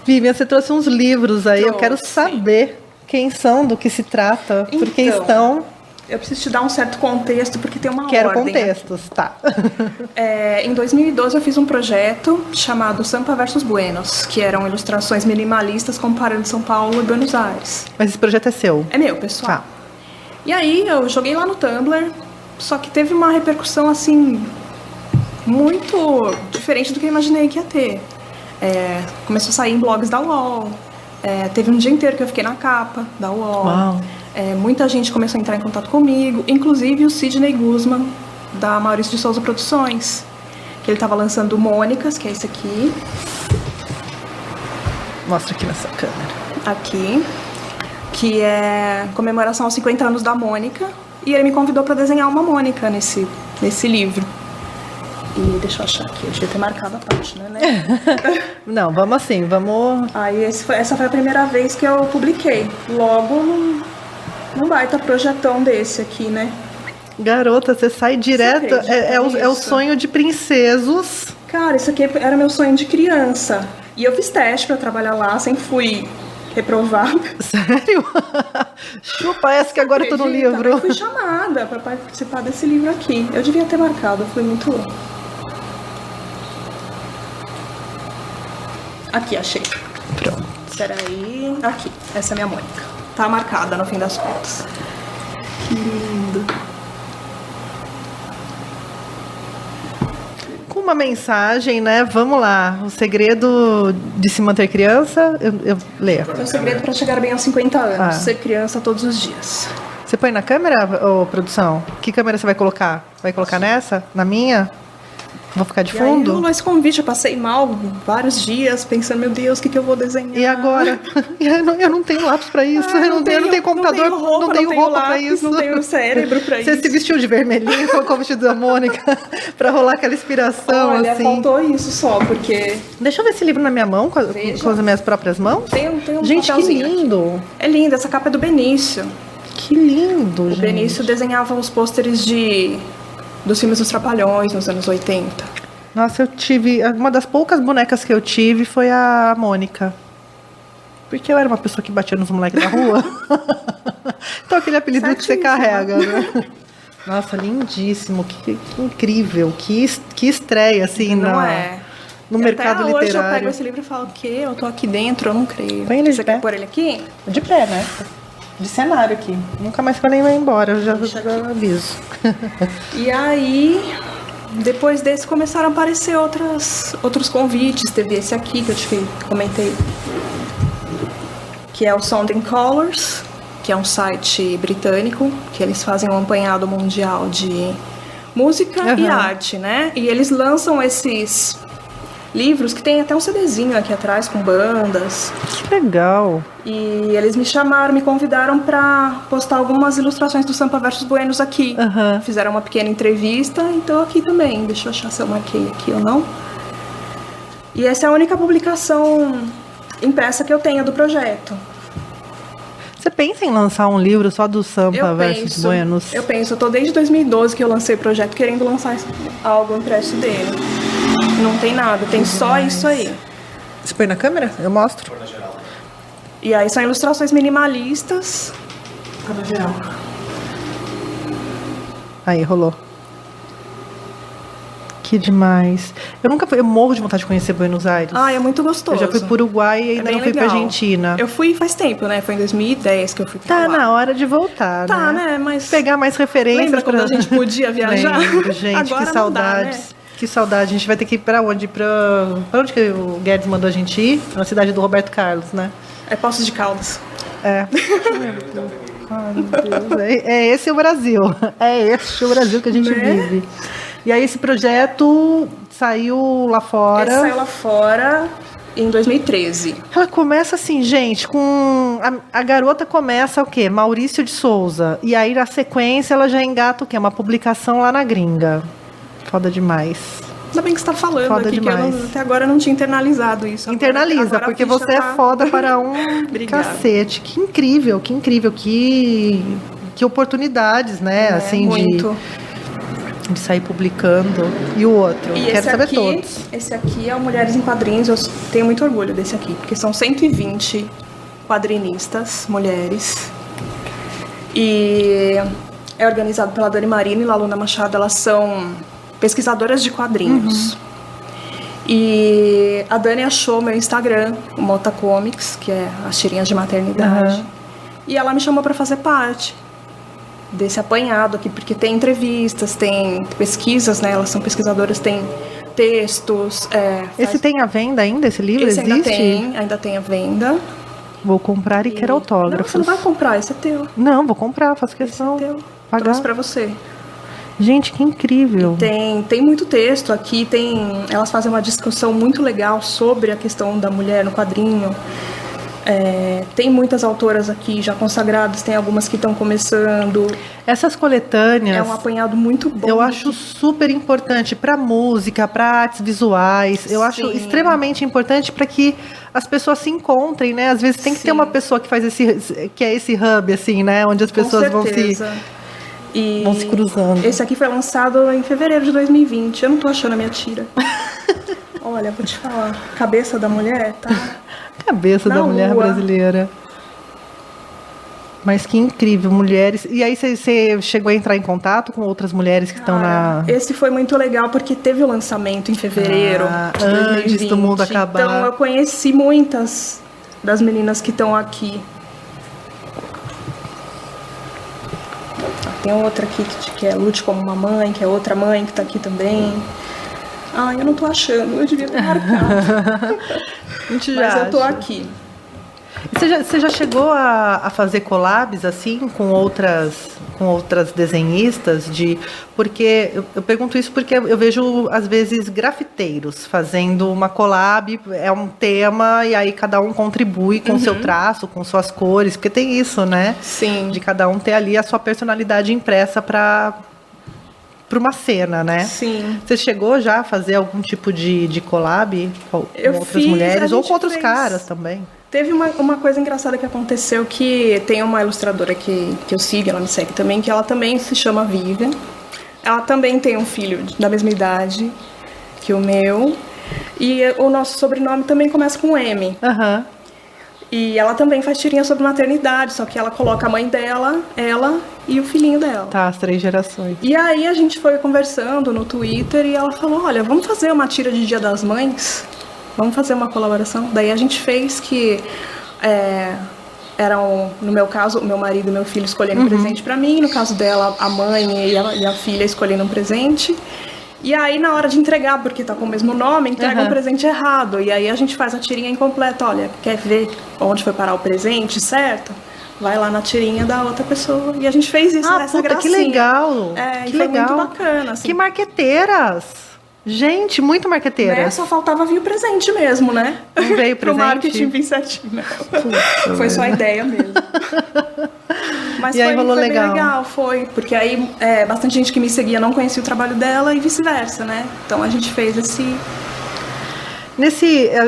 Vivian, você trouxe uns livros aí, eu quero saber quem são, do que se trata, por quem estão. Eu preciso te dar um certo contexto, porque tem uma Quero ordem. contextos, tá. Em 2012 eu fiz um projeto chamado Sampa versus Buenos, que eram ilustrações minimalistas comparando São Paulo e Buenos Aires. Mas esse projeto é seu? É meu, pessoal. Tá. E aí eu joguei lá no Tumblr, só que teve uma repercussão assim muito diferente do que eu imaginei que ia ter. Começou a sair em blogs da UOL. Teve um dia inteiro que eu fiquei na capa da UOL. Uau. Muita gente começou a entrar em contato comigo, inclusive o Sidney Guzman, da Maurício de Souza Produções, que ele estava lançando Mônicas, que é esse aqui. Mostra aqui nessa câmera. Aqui, que é comemoração aos 50 anos da Mônica, e ele me convidou para desenhar uma Mônica nesse livro. E deixa eu achar aqui, eu devia ter marcado a página, né? Não, vamos assim, vamos... Aí essa foi a primeira vez que eu publiquei. Logo, num baita projetão desse aqui, né? Garota, você sai direto... Você acredita É o nisso? sonho de princesos. Cara, isso aqui era meu sonho de criança. E eu fiz teste pra trabalhar lá, sempre fui reprovada. Sério? Chupa essa que agora eu tô no Acredita? livro. Eu fui chamada pra participar desse livro aqui. Eu devia ter marcado, eu fui muito louca. Aqui, achei. Pronto. Peraí. Aqui, essa é a minha Mônica. Tá marcada no fim das contas. Que lindo. Com uma mensagem, né? Vamos lá. O segredo de se manter criança, eu leio. Meu segredo pra chegar bem aos 50 anos. Ah. Ser criança todos os dias. Você põe na câmera, ô, produção? Que câmera você vai colocar? Vai colocar nessa? Na minha? Vou ficar de E aí fundo? rolou esse convite, eu passei mal vários dias pensando, meu Deus, o que eu vou desenhar? E agora? Eu não tenho lápis pra isso. Ah, eu não tenho computador, não tenho roupa pra lápis, isso. Não tenho cérebro pra Você isso. se vestiu de vermelhinho, colocou o vestido da Mônica pra rolar aquela inspiração, Olha, assim. faltou isso só, porque Deixa eu ver esse livro na minha mão, Veja. com as minhas próprias mãos. tem um Gente, que papelzinho aqui. lindo. É lindo, essa capa é do Benício. Que lindo, O gente. Benício desenhava os pôsteres dos filmes dos Trapalhões nos anos 80. Nossa, eu tive... Uma das poucas bonecas que eu tive foi a Mônica. Porque eu era uma pessoa que batia nos moleques da rua. Então aquele apelido que você Certíssimo. carrega, né? Nossa, lindíssimo. Que incrível. Que estreia, assim, Não é? no E mercado até hoje eu literário. pego esse livro e falo, o quê? Eu tô aqui dentro, eu não creio. Põe ele de Você pé. quer pôr ele aqui? De pé, né? De cenário aqui. Nunca mais que eu nem vou embora, eu já aviso. E aí, depois desse, começaram a aparecer outros convites. Teve esse aqui que eu comentei, que é o Sounding Colors, que é um site britânico, que eles fazem um apanhado mundial de música e Aham. arte, né? E eles lançam esses livros que tem até um CDzinho aqui atrás com bandas. Que legal. E eles me chamaram, me convidaram para postar algumas ilustrações do Sampa versus Buenos aqui. Aham. Fizeram uma pequena entrevista, então aqui também. Deixa eu achar se eu marquei aqui ou não. E essa é a única publicação impressa que eu tenho do projeto. Você pensa em lançar um livro só do Sampa versus Buenos? Eu tô desde 2012 que eu lancei o projeto querendo lançar algo impresso dele. Não tem nada, tem só isso aí. Você põe na câmera? Eu mostro. E aí são ilustrações minimalistas. Aí, rolou. Que demais. Eu morro de vontade de conhecer Buenos Aires. Ah, é muito gostoso. Eu já fui pro Uruguai e ainda bem não fui pra legal. Argentina. Eu fui faz tempo, né? Foi em 2010 que eu fui pra Tá lá. na hora de voltar, Tá, né? Mas Pegar mais referências. lembra quando a gente podia viajar? Lembro, gente, Agora que não dá, saudades. né? Que saudade. A gente vai ter que ir pra onde? Pra onde que o Guedes mandou a gente ir? Na cidade do Roberto Carlos, né? É Poços de Caldas. É. Ai, meu Deus. É esse o Brasil. É esse o Brasil que a gente Né? vive. E aí esse projeto saiu lá fora. Esse saiu lá fora em 2013. Ela começa assim, gente, com... A garota começa o quê? Maurício de Souza. E aí, na sequência, ela já engata o quê? Uma publicação lá na gringa. Foda demais. Ainda bem que você tá falando Foda aqui, demais. que eu até agora não tinha internalizado isso. Internaliza, Agora a porque ficha você é tá- foda para um Obrigada. cacete. Que incrível, que oportunidades, né? assim, muito. de sair publicando. E o outro? E Quero esse saber aqui, todos. esse aqui é o Mulheres em Quadrinhos. Eu tenho muito orgulho desse aqui, porque são 120 quadrinistas, mulheres. E é organizado pela Dani Marino e Laluna Machado. Elas são pesquisadoras de quadrinhos. E a Dani achou meu Instagram, o Mota Comics, que é as tirinhas de maternidade. E ela me chamou para fazer parte desse apanhado aqui, porque tem entrevistas, tem pesquisas, né? Elas são pesquisadoras, tem textos. Esse tem à venda ainda? Esse livro esse existe? Ainda tem à venda. Vou comprar e quero autógrafos. Não, você não vai comprar, esse é teu. Não, vou comprar, faço questão. Esse é teu. Pagar. Trouxe pra você. Gente, que incrível. Tem muito texto aqui, elas fazem uma discussão muito legal sobre a questão da mulher no quadrinho. Tem muitas autoras aqui já consagradas, tem algumas que estão começando. Essas coletâneas... É um apanhado muito bom. Eu acho super importante para música, para artes visuais. Eu acho extremamente importante para que as pessoas se encontrem, né? Às vezes tem que ter uma pessoa que faz que é esse hub, assim, né? Onde as pessoas vão se cruzando. Esse aqui foi lançado em fevereiro de 2020. Eu não tô achando a minha tira. Olha, vou te falar. Cabeça da mulher, tá? Cabeça da mulher brasileira. Mas que incrível, mulheres. E aí você chegou a entrar em contato com outras mulheres que estão na... Esse foi muito legal porque teve o lançamento em fevereiro de 2020. Antes do mundo acabar. Então eu conheci muitas das meninas que estão aqui. Tem outra aqui que é Lute Como Uma Mãe, que é outra mãe que está aqui também. Eu não tô achando, eu devia ter marcado. Mas eu tô aqui. Você já chegou a fazer collabs assim com outras desenhistas? Porque eu pergunto isso porque eu vejo às vezes grafiteiros fazendo uma collab, é um tema e aí cada um contribui com o seu traço, com suas cores, porque tem isso, né? Sim. De cada um ter ali a sua personalidade impressa para uma cena, né? Sim. Você chegou já a fazer algum tipo de collab com outras mulheres ou com outros caras também? Teve uma coisa engraçada que aconteceu, que tem uma ilustradora que eu sigo, ela me segue também, que ela também se chama Vivian. Ela também tem um filho da mesma idade que o meu. E o nosso sobrenome também começa com M. E ela também faz tirinha sobre maternidade, só que ela coloca a mãe dela, ela e o filhinho dela. Tá, as 3 gerações. E aí a gente foi conversando no Twitter e ela falou, olha, vamos fazer uma tira de Dia das Mães? Vamos fazer uma colaboração? Daí a gente fez que no meu caso, o meu marido e meu filho escolhendo um presente pra mim, no caso dela, a mãe e a filha escolhendo um presente. E aí, na hora de entregar, porque tá com o mesmo nome, entrega um presente errado. E aí a gente faz a tirinha incompleta. Olha, quer ver onde foi parar o presente, certo? Vai lá na tirinha da outra pessoa. E a gente fez isso nessa gracinha. Que legal! Que foi legal. Muito bacana. Assim. Que marqueteiras! Gente, muito marqueteiras. Né? Só faltava vir o presente mesmo, né? Não veio presente? Pro marketing vir certinho. Foi só a ideia mesmo. Mas aí rolou foi legal. Bem legal, foi. Porque aí bastante gente que me seguia não conhecia o trabalho dela e vice-versa, né? Então a gente fez esse...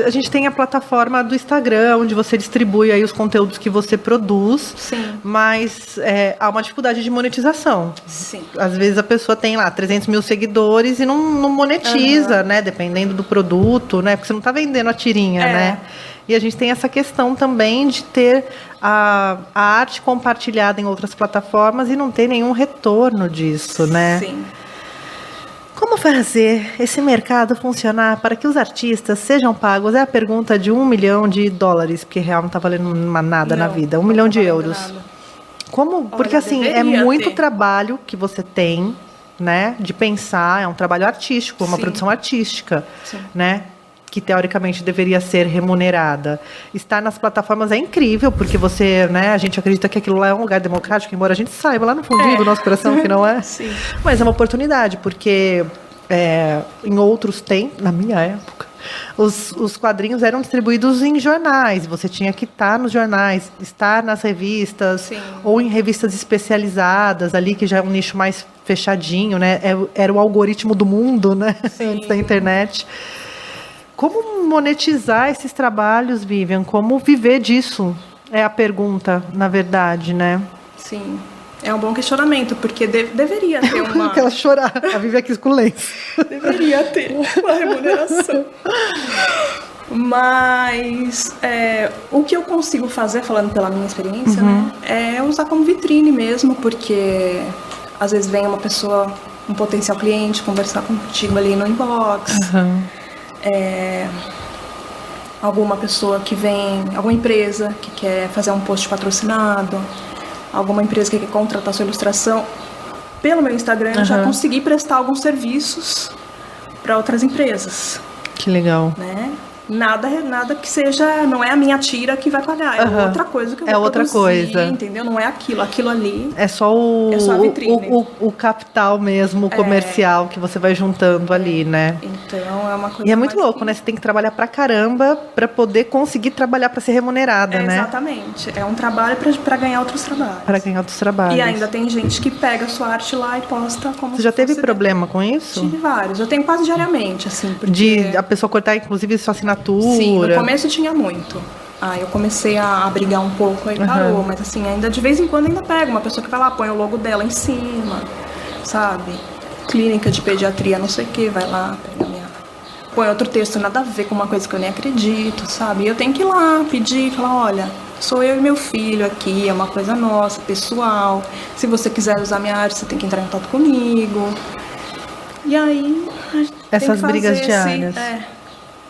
A gente tem a plataforma do Instagram, onde você distribui aí os conteúdos que você produz. Sim. Mas há uma dificuldade de monetização. Sim. Às vezes a pessoa tem lá 300 mil seguidores e não monetiza, né? Dependendo do produto, né? Porque você não está vendendo a tirinha, né? E a gente tem essa questão também de ter a arte compartilhada em outras plataformas e não ter nenhum retorno disso, né? Sim. Como fazer esse mercado funcionar para que os artistas sejam pagos? É a pergunta de $1 milhão, porque real não está valendo nada na vida. 1 milhão de euros. Como? Porque assim, é muito trabalho que você tem, né? De pensar, é um trabalho artístico, uma produção artística, né? Que teoricamente deveria ser remunerada. Estar nas plataformas é incrível, porque você, né, a gente acredita que aquilo lá é um lugar democrático, embora a gente saiba lá no fundinho do nosso coração que não é. Sim. Mas é uma oportunidade, porque em outros tempos, na minha época, os quadrinhos eram distribuídos em jornais, você tinha que estar nos jornais, estar nas revistas, ou em revistas especializadas ali, que já é um nicho mais fechadinho, né? Era o algoritmo do mundo, né? Antes da internet. Como monetizar esses trabalhos, Vivian? Como viver disso? É a pergunta, na verdade, né? Sim. É um bom questionamento, porque deveria ter uma... Aquela chorar, a Vivian aqui com lenço. Deveria ter uma remuneração. Mas o que eu consigo fazer, falando pela minha experiência, né, é usar como vitrine mesmo, porque Às vezes vem uma pessoa, um potencial cliente, conversar contigo ali no inbox. Alguma pessoa que vem, alguma empresa que quer fazer um post patrocinado, alguma empresa que quer contratar sua ilustração. Pelo meu Instagram, eu já consegui prestar alguns serviços para outras empresas. Que legal. Né? Nada que seja, não é a minha tira que vai pagar, é outra coisa que eu vou outra produzir, coisa. entendeu? Não é aquilo ali. É só a vitrine. o capital mesmo, comercial, que você vai juntando ali, né? Então, é uma coisa. E é muito louco, né? Você tem que trabalhar pra caramba pra poder conseguir trabalhar pra ser remunerada, né? Exatamente. É um trabalho pra ganhar outros trabalhos. Pra ganhar outros trabalhos. E ainda tem gente que pega a sua arte lá e posta como Você já teve problema com isso? Tive vários. Eu tenho quase diariamente, assim, porque... De a pessoa cortar, inclusive, sua assinatura? Sim, no começo tinha muito. Eu comecei a brigar um pouco, aí parou. Mas assim, ainda de vez em quando ainda pega uma pessoa que vai lá, põe o logo dela em cima, sabe? Clínica de pediatria, não sei o que, vai lá, pega minha... Põe outro texto, nada a ver com uma coisa que eu nem acredito, sabe? E eu tenho que ir lá, pedir, falar, olha, sou eu e meu filho aqui, é uma coisa nossa, pessoal. Se você quiser usar minha arte, você tem que entrar em contato comigo. E aí... Essas brigas diárias.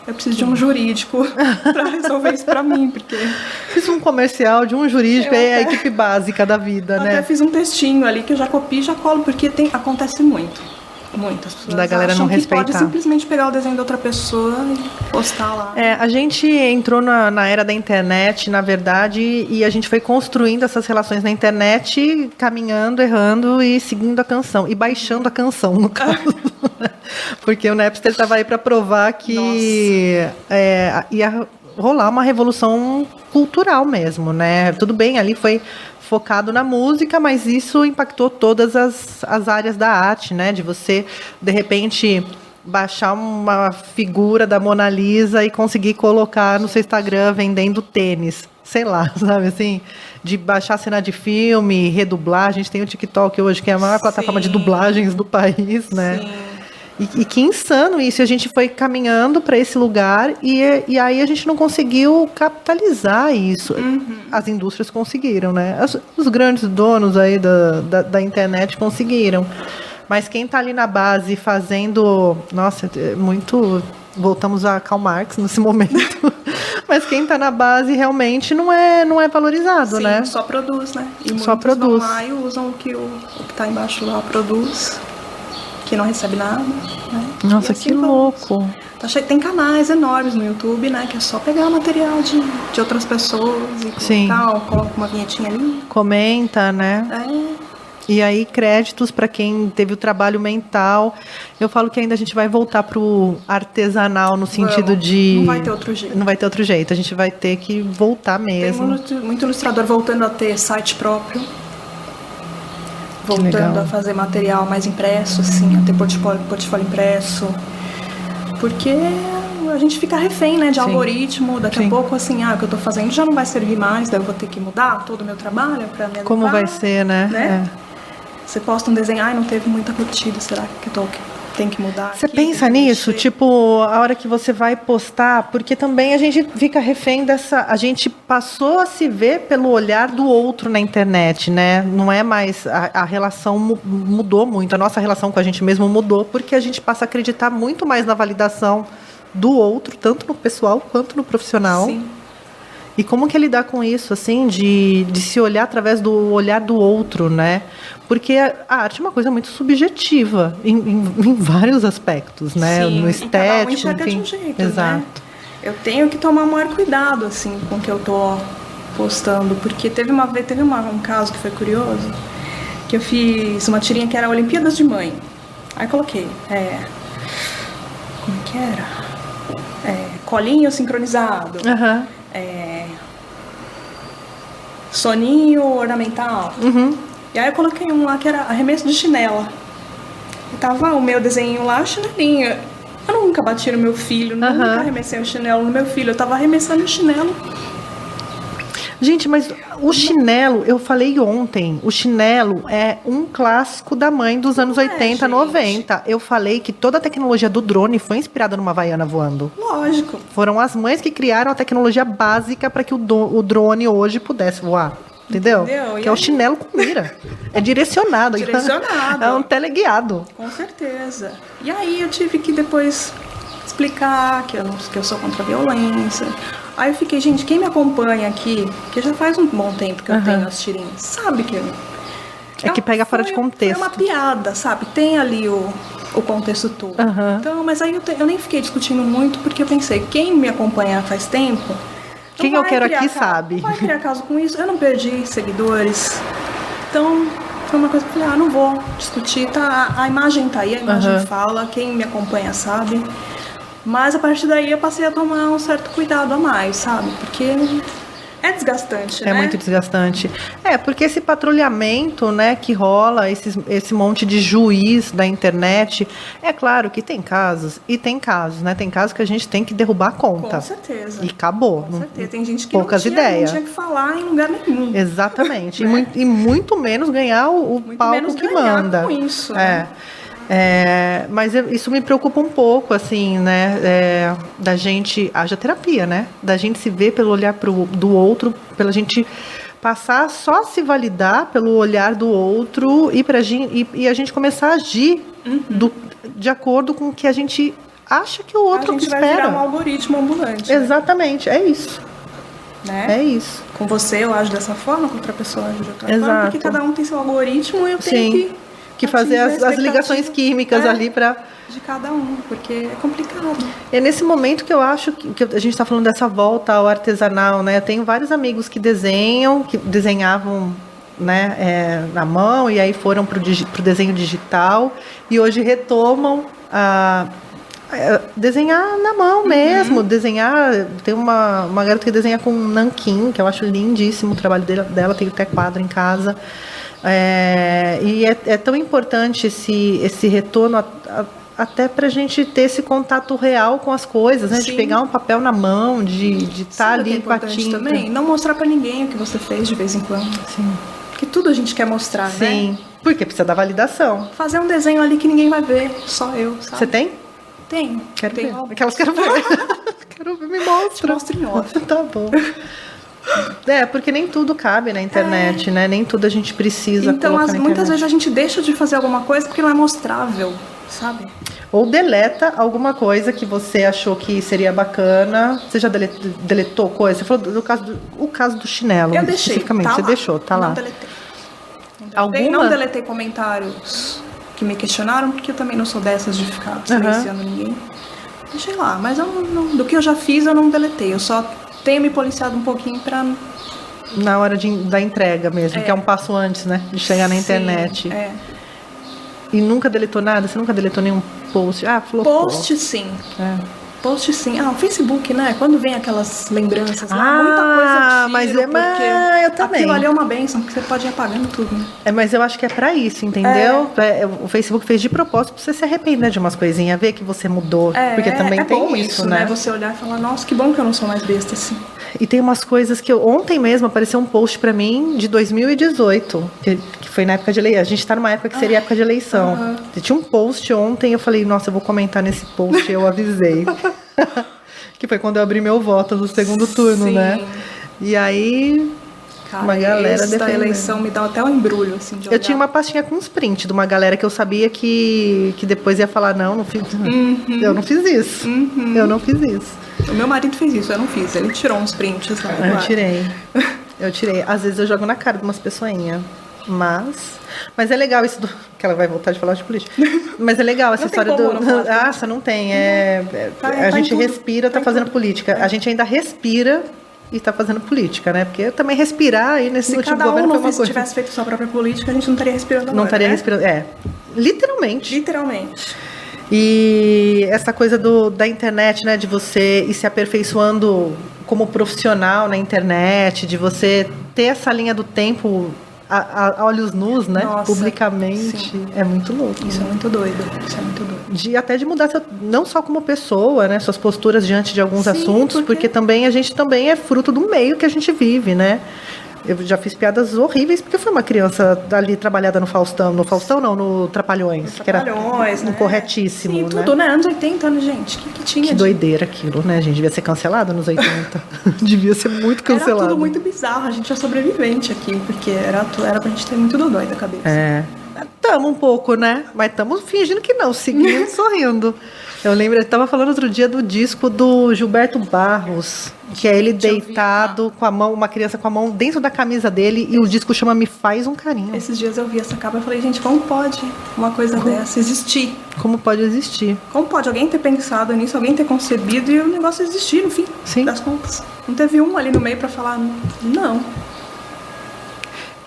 Eu preciso de um jurídico para resolver isso para mim, porque... Fiz um comercial de um jurídico, é a equipe básica da vida, né? Até fiz um textinho ali que eu já copio e já colo, porque acontece muito. Muitas pessoas da galera acham não respeitar. Que pode simplesmente pegar o desenho da outra pessoa e postar lá. A gente entrou na era da internet, na verdade, e a gente foi construindo essas relações na internet, caminhando, errando e seguindo a canção. E baixando a canção, no caso. Porque o Napster estava aí para provar que ia rolar uma revolução cultural mesmo, né? Tudo bem, ali foi focado na música, mas isso impactou todas as áreas da arte, né? De você, de repente, baixar uma figura da Mona Lisa e conseguir colocar no seu Instagram vendendo tênis. Sei lá, sabe assim? De baixar cena de filme, redublar. A gente tem o TikTok hoje, que é a maior plataforma de dublagens do país, né? Sim. E que insano isso, a gente foi caminhando para esse lugar e aí a gente não conseguiu capitalizar isso. As indústrias conseguiram, né? Os grandes donos aí da internet conseguiram. Mas quem está ali na base fazendo... Nossa, muito... Voltamos a Karl Marx nesse momento. Mas quem está na base realmente não é valorizado, né? Sim, só produz, né? E só produz. Vão lá e usam o que está embaixo lá produz. Que não recebe nada, né? Nossa, assim que louco. Tem canais enormes no YouTube, né? Que é só pegar material de outras pessoas e coloca uma vinhetinha ali. Comenta, né? E aí, créditos para quem teve o trabalho mental. Eu falo que ainda a gente vai voltar pro artesanal no sentido de... Não vai ter outro jeito. Não vai ter outro jeito. A gente vai ter que voltar mesmo. Tem muito ilustrador voltando a ter site próprio. Voltando a fazer material mais impresso, assim, a ter portfólio impresso. Porque a gente fica refém, né, de algoritmo. Daqui a pouco, assim, o que eu tô fazendo já não vai servir mais, daí eu vou ter que mudar todo o meu trabalho para me adequar. Como vai ser, né? Você posta um desenho, não teve muita curtida, será que tem que mudar? Você pensa nisso? Tipo, a hora que você vai postar, porque também a gente fica refém dessa... A gente passou a se ver pelo olhar do outro na internet, né? Não é mais... A relação mudou muito, a nossa relação com a gente mesmo mudou, porque a gente passa a acreditar muito mais na validação do outro, tanto no pessoal quanto no profissional. Sim. E como que é lidar com isso, assim, de se olhar através do olhar do outro, né? Porque a arte é uma coisa muito subjetiva em vários aspectos, né? Sim, no estético, enxerga de um jeito, exato. Né? Eu tenho que tomar maior cuidado, assim, com o que eu tô postando, porque teve um caso que foi curioso, que eu fiz uma tirinha que era Olimpíadas de Mãe. Aí coloquei, como que era? Colinho sincronizado. Soninho ornamental. E aí eu coloquei um lá que era arremesso de chinela. E tava o meu desenho lá, chinelinho. Eu nunca bati no meu filho, nunca arremessei um chinelo no meu filho. Eu tava arremessando o chinelo. Gente, mas o chinelo, eu falei ontem, o chinelo é um clássico da mãe dos anos 80, 90. Eu falei que toda a tecnologia do drone foi inspirada numa havaiana voando. Lógico. Foram as mães que criaram a tecnologia básica para que o drone hoje pudesse voar. Entendeu? E que é o chinelo com mira. É direcionado. Direcionado. É um teleguiado. Com certeza. E aí eu tive que depois explicar que eu sou contra a violência. Aí eu fiquei, gente, quem me acompanha aqui, que já faz um bom tempo que eu tenho as tirinhas, sabe que é que pega fora de contexto. Foi uma piada, sabe? Tem ali o contexto todo. Então, mas aí eu nem fiquei discutindo muito, porque eu pensei, quem me acompanha faz tempo... Quem eu quero aqui sabe. Não vai criar caso com isso. Eu não perdi seguidores. Então, foi uma coisa que eu falei, não vou discutir. Tá, a imagem tá aí, a imagem fala. Quem me acompanha sabe. Mas, a partir daí, eu passei a tomar um certo cuidado a mais, sabe? Porque... é desgastante, né? É muito desgastante. Porque esse patrulhamento, né, que rola, esse monte de juiz da internet, é claro que tem casos, né? Tem casos que a gente tem que derrubar a conta. Com certeza. E acabou. Com certeza. Tem gente que poucas não ideias. tinha que falar em lugar nenhum. Exatamente. Né? E muito menos ganhar o palco que manda. Com isso, mas isso me preocupa um pouco, assim, né, da gente, haja terapia, né, da gente se ver pelo olhar do outro, pela gente passar só a se validar pelo olhar do outro e a gente começar a agir de acordo com o que a gente acha que o outro espera. A gente vai virar um algoritmo ambulante. Exatamente, é isso. Né? É isso. Com você eu ajo dessa forma, com outra pessoa eu ajo de outra forma, porque cada um tem seu algoritmo e eu tenho que fazer as ligações químicas ali para de cada um, porque é complicado. É nesse momento que eu acho que a gente está falando dessa volta ao artesanal, né? Eu tenho vários amigos que desenhavam, né, na mão e aí foram para o desenho digital e hoje retomam a desenhar na mão mesmo, tem uma garota que desenha com nanquim, que eu acho lindíssimo o trabalho dela, tem até quadro em casa. E é tão importante esse retorno até pra gente ter esse contato real com as coisas, né? De pegar um papel na mão, de estar ali com a tinta. Também, não mostrar pra ninguém o que você fez de vez em quando. Sim. Porque tudo a gente quer mostrar, né? Sim, porque precisa da validação. Fazer um desenho ali que ninguém vai ver, só eu, sabe? Você tem? Tenho. Quero ver. Aquelas quero ver. Quero ver, me mostra. Mostra em off. Tá bom. Porque nem tudo cabe na internet, né? Nem tudo a gente precisa então, colocar na muitas internet. vezes a gente deixa de fazer alguma coisa porque não é mostrável, sabe? Ou deleta alguma coisa que você achou que seria bacana. Você já deletou coisa? Você falou do caso do chinelo. Eu deixei, especificamente. Você deixou, tá lá. Não deletei. Não deletei comentários que me questionaram, porque eu também não sou dessas de ficar silenciando ninguém. Deixei lá, mas do que eu já fiz eu não deletei. Eu só tenho me policiado um pouquinho pra... Na hora da entrega mesmo, que é um passo antes, né? De chegar na internet. E nunca deletou nada? Você nunca deletou nenhum post? Flopou. Post, sim. Post, sim. O Facebook, né? Quando vem aquelas lembranças lá, muita coisa tira, mas eu também. Aquilo ali é uma bênção, porque você pode ir apagando tudo, né? Mas eu acho que é pra isso, entendeu? O Facebook fez de propósito pra você se arrepender de umas coisinhas, ver que você mudou. Porque também tem bom isso, né? Você olhar e falar, nossa, que bom que eu não sou mais besta assim. E tem umas coisas que ontem mesmo apareceu um post pra mim de 2018, que foi na época de eleição. A gente tá numa época que seria época de eleição. Tinha um post ontem, eu falei, nossa, eu vou comentar nesse post, eu avisei. Que foi quando eu abri meu voto no segundo turno, né? E aí... Cara, uma galera da eleição me dá até um embrulho, assim, de olhar. Eu tinha uma pastinha com uns prints de uma galera que eu sabia que depois ia falar, não fiz. Eu não fiz isso. Eu não fiz isso. O meu marido fez isso, eu não fiz. Ele tirou uns prints lá. Eu tirei. Às vezes eu jogo na cara de umas pessoinhas. Mas é legal isso que ela vai voltar de falar de política. Mas é legal essa história do... Nossa, não tem. A gente respira, tá fazendo política. A gente ainda respira e tá fazendo política, né? Porque também respirar aí nesse último governo foi uma coisa. Se tivesse feito sua própria política, a gente não estaria respirando agora, não estaria respirando, literalmente. E essa coisa da internet, né? De você ir se aperfeiçoando como profissional na internet, de você ter essa linha do tempo a olhos nus, né? Nossa, publicamente. Sim. É muito louco. Isso é muito doido. Até de mudar, não só como pessoa, né? Suas posturas diante de alguns assuntos, porque também a gente também é fruto do meio que a gente vive, né? Eu já fiz piadas horríveis, porque eu fui uma criança ali trabalhada no Faustão. No Faustão não, no Trapalhões. No que era Trapalhões, né? corretíssimo, Sim, né? tudo, né? Anos 80, né, gente? Que tinha Que doideira aquilo, né, gente? Devia ser cancelado nos 80. Devia ser muito cancelado. Era tudo muito bizarro. A gente é sobrevivente aqui, porque era pra gente ter muito dodói da cabeça. É. Tamo um pouco, né? Mas estamos fingindo que não, seguindo sorrindo. Eu lembro, eu tava falando outro dia do disco do Gilberto Barros, que é ele deitado com a mão, uma criança com a mão dentro da camisa dele, e o disco chama Me Faz um Carinho. Esses dias eu vi essa capa e falei, gente, como pode uma coisa dessa existir? Como pode existir? Como pode alguém ter pensado nisso, alguém ter concebido e o negócio existir no fim das contas? Não teve um ali no meio pra falar, não.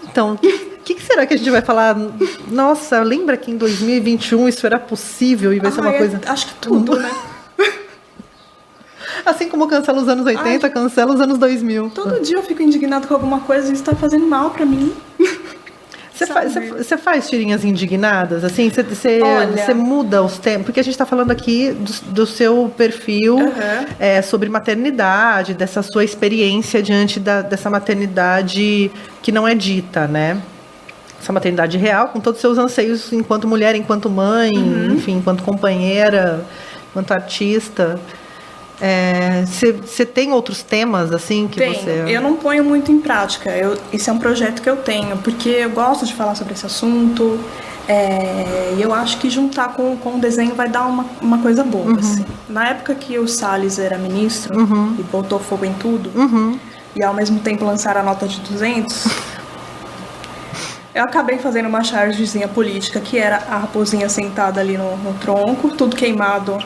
Então, o que será que a gente vai falar? Nossa, lembra que em 2021 isso era possível e vai ser uma coisa... Acho que tudo, né? Assim como cancela os anos 80, cancela os anos 2000. Todo dia eu fico indignado com alguma coisa e isso tá fazendo mal pra mim. Você faz tirinhas indignadas? Assim, você muda os temas? Porque a gente está falando aqui do seu perfil sobre maternidade, dessa sua experiência diante dessa maternidade que não é dita, né? Essa maternidade real, com todos os seus anseios enquanto mulher, enquanto mãe, enfim, enquanto companheira, enquanto artista. Você tem outros temas assim que tenho. você... Eu não ponho muito em prática. Esse é um projeto que eu tenho, porque eu gosto de falar sobre esse assunto. E eu acho que juntar com o desenho vai dar uma coisa boa. Assim. Na época que o Salles era ministro e botou fogo em tudo, e ao mesmo tempo lançaram a nota de 200, eu acabei fazendo uma chargezinha política, que era a raposinha sentada ali no tronco, tudo queimado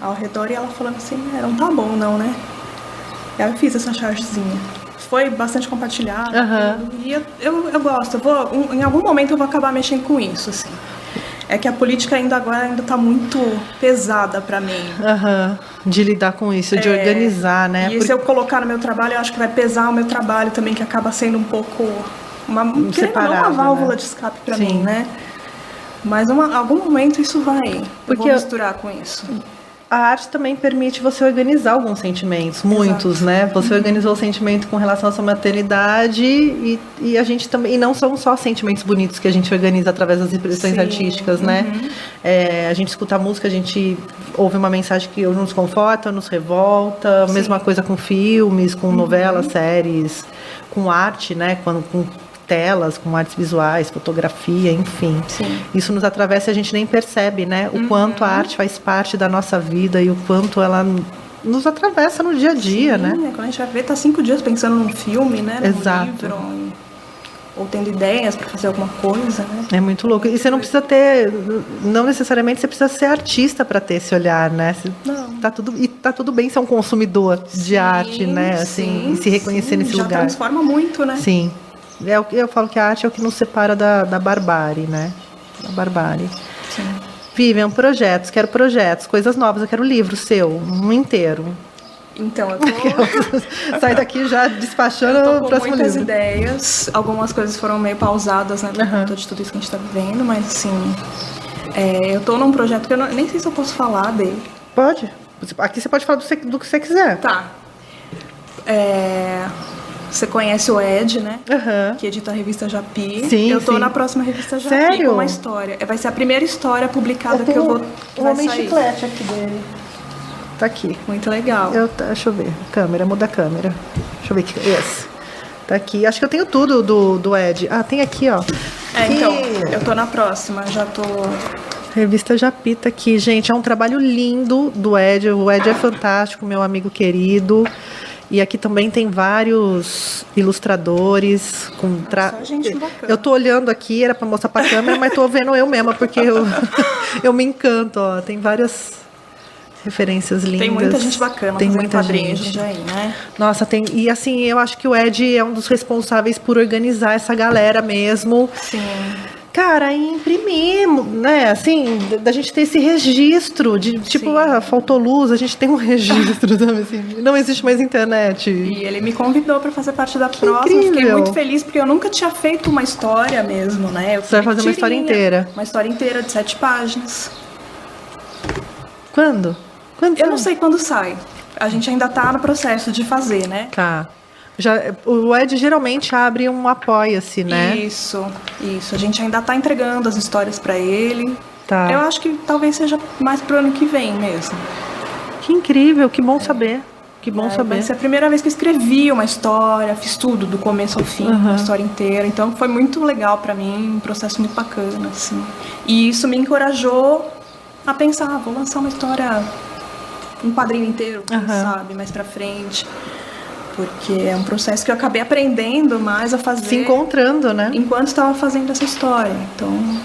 ao redor, e ela falando assim, não tá bom não, né? E aí eu fiz essa chargezinha. Foi bastante compartilhado. E eu gosto. Em algum momento eu vou acabar mexendo com isso, assim. É que a política ainda tá muito pesada pra mim. De lidar com isso, de organizar, né? E se eu colocar no meu trabalho, eu acho que vai pesar o meu trabalho também, que acaba sendo um pouco... uma válvula, né, de escape pra mim, né? Mas em algum momento isso vai. Porque eu vou misturar com isso. A arte também permite você organizar alguns sentimentos, muitos, né? Você organizou o sentimento com relação à sua maternidade e a gente também... E não são só sentimentos bonitos que a gente organiza através das expressões artísticas, né? A gente escuta a música, a gente ouve uma mensagem que ou nos conforta, ou nos revolta. Mesma coisa com filmes, com novelas, séries, com arte, né? Com telas, com artes visuais, fotografia, enfim. Isso nos atravessa e a gente nem percebe, né? O quanto a arte faz parte da nossa vida e o quanto ela nos atravessa no dia a dia, né? Quando a gente vai ver, tá 5 dias pensando num filme, né? Num livro, ou tendo ideias para fazer alguma coisa, né? É muito louco. E você não precisa ter, não necessariamente você precisa ser artista para ter esse olhar, né? Tá tudo bem ser um consumidor de arte, né? Assim, e se reconhecer nesse lugar. Já transforma muito, né? Sim. Eu falo que a arte é o que nos separa da barbárie, né? Da barbárie. Vivian, quero projetos, coisas novas, eu quero livro seu, um inteiro. Então, eu tô... Sai daqui já despachando o próximo livro. Eu tô com muitas ideias, algumas coisas foram meio pausadas, né, por conta de tudo isso que a gente tá vivendo, mas assim, eu tô num projeto que eu nem sei se eu posso falar dele. Pode. Aqui você pode falar do que você quiser. Tá. Você conhece o Ed, né? Que edita a revista Japi. Sim, eu tô na próxima revista Japi. Sério? Com uma história. Vai ser a primeira história publicada que eu vou homem chiclete aqui dele. Tá aqui. Muito legal. Deixa eu ver. Muda a câmera. Deixa eu ver aqui. Esse. Tá aqui. Acho que eu tenho tudo do Ed. Tem aqui, ó. Então, eu tô na próxima. Já tô... Revista Japi tá aqui, gente. É um trabalho lindo do Ed. O Ed é fantástico, meu amigo querido. E aqui também tem vários ilustradores com gente bacana. Eu tô olhando aqui, era para mostrar para a câmera, mas tô vendo eu mesma, porque eu me encanto, ó. Tem várias referências lindas. Tem muita gente bacana, tem muita gente aí, né? Nossa, tem. E assim, eu acho que o Ed é um dos responsáveis por organizar essa galera mesmo. Sim. Cara, imprimir, né, assim, da gente ter esse registro de, tipo, faltou luz, a gente tem um registro, sabe, assim, não existe mais internet. E ele me convidou para fazer parte da próxima, incrível. Fiquei muito feliz, porque eu nunca tinha feito uma história mesmo, né. Você vai fazer uma história inteira? Uma história inteira de 7 páginas. Quando? Eu não sei quando sai, a gente ainda tá no processo de fazer, né. Tá. O Ed geralmente abre um apoia-se, né? Isso. A gente ainda está entregando as histórias para ele. Tá. Eu acho que talvez seja mais pro ano que vem mesmo. Que incrível, que bom saber. Que bom saber. Vai ser a primeira vez que eu escrevi uma história, fiz tudo, do começo ao fim, a história inteira. Então foi muito legal para mim, um processo muito bacana, assim. E isso me encorajou a pensar, vou lançar uma história, um quadrinho inteiro, quem sabe, mais pra frente. Porque é um processo que eu acabei aprendendo mais a fazer. Se encontrando, né? Enquanto estava fazendo essa história. Então,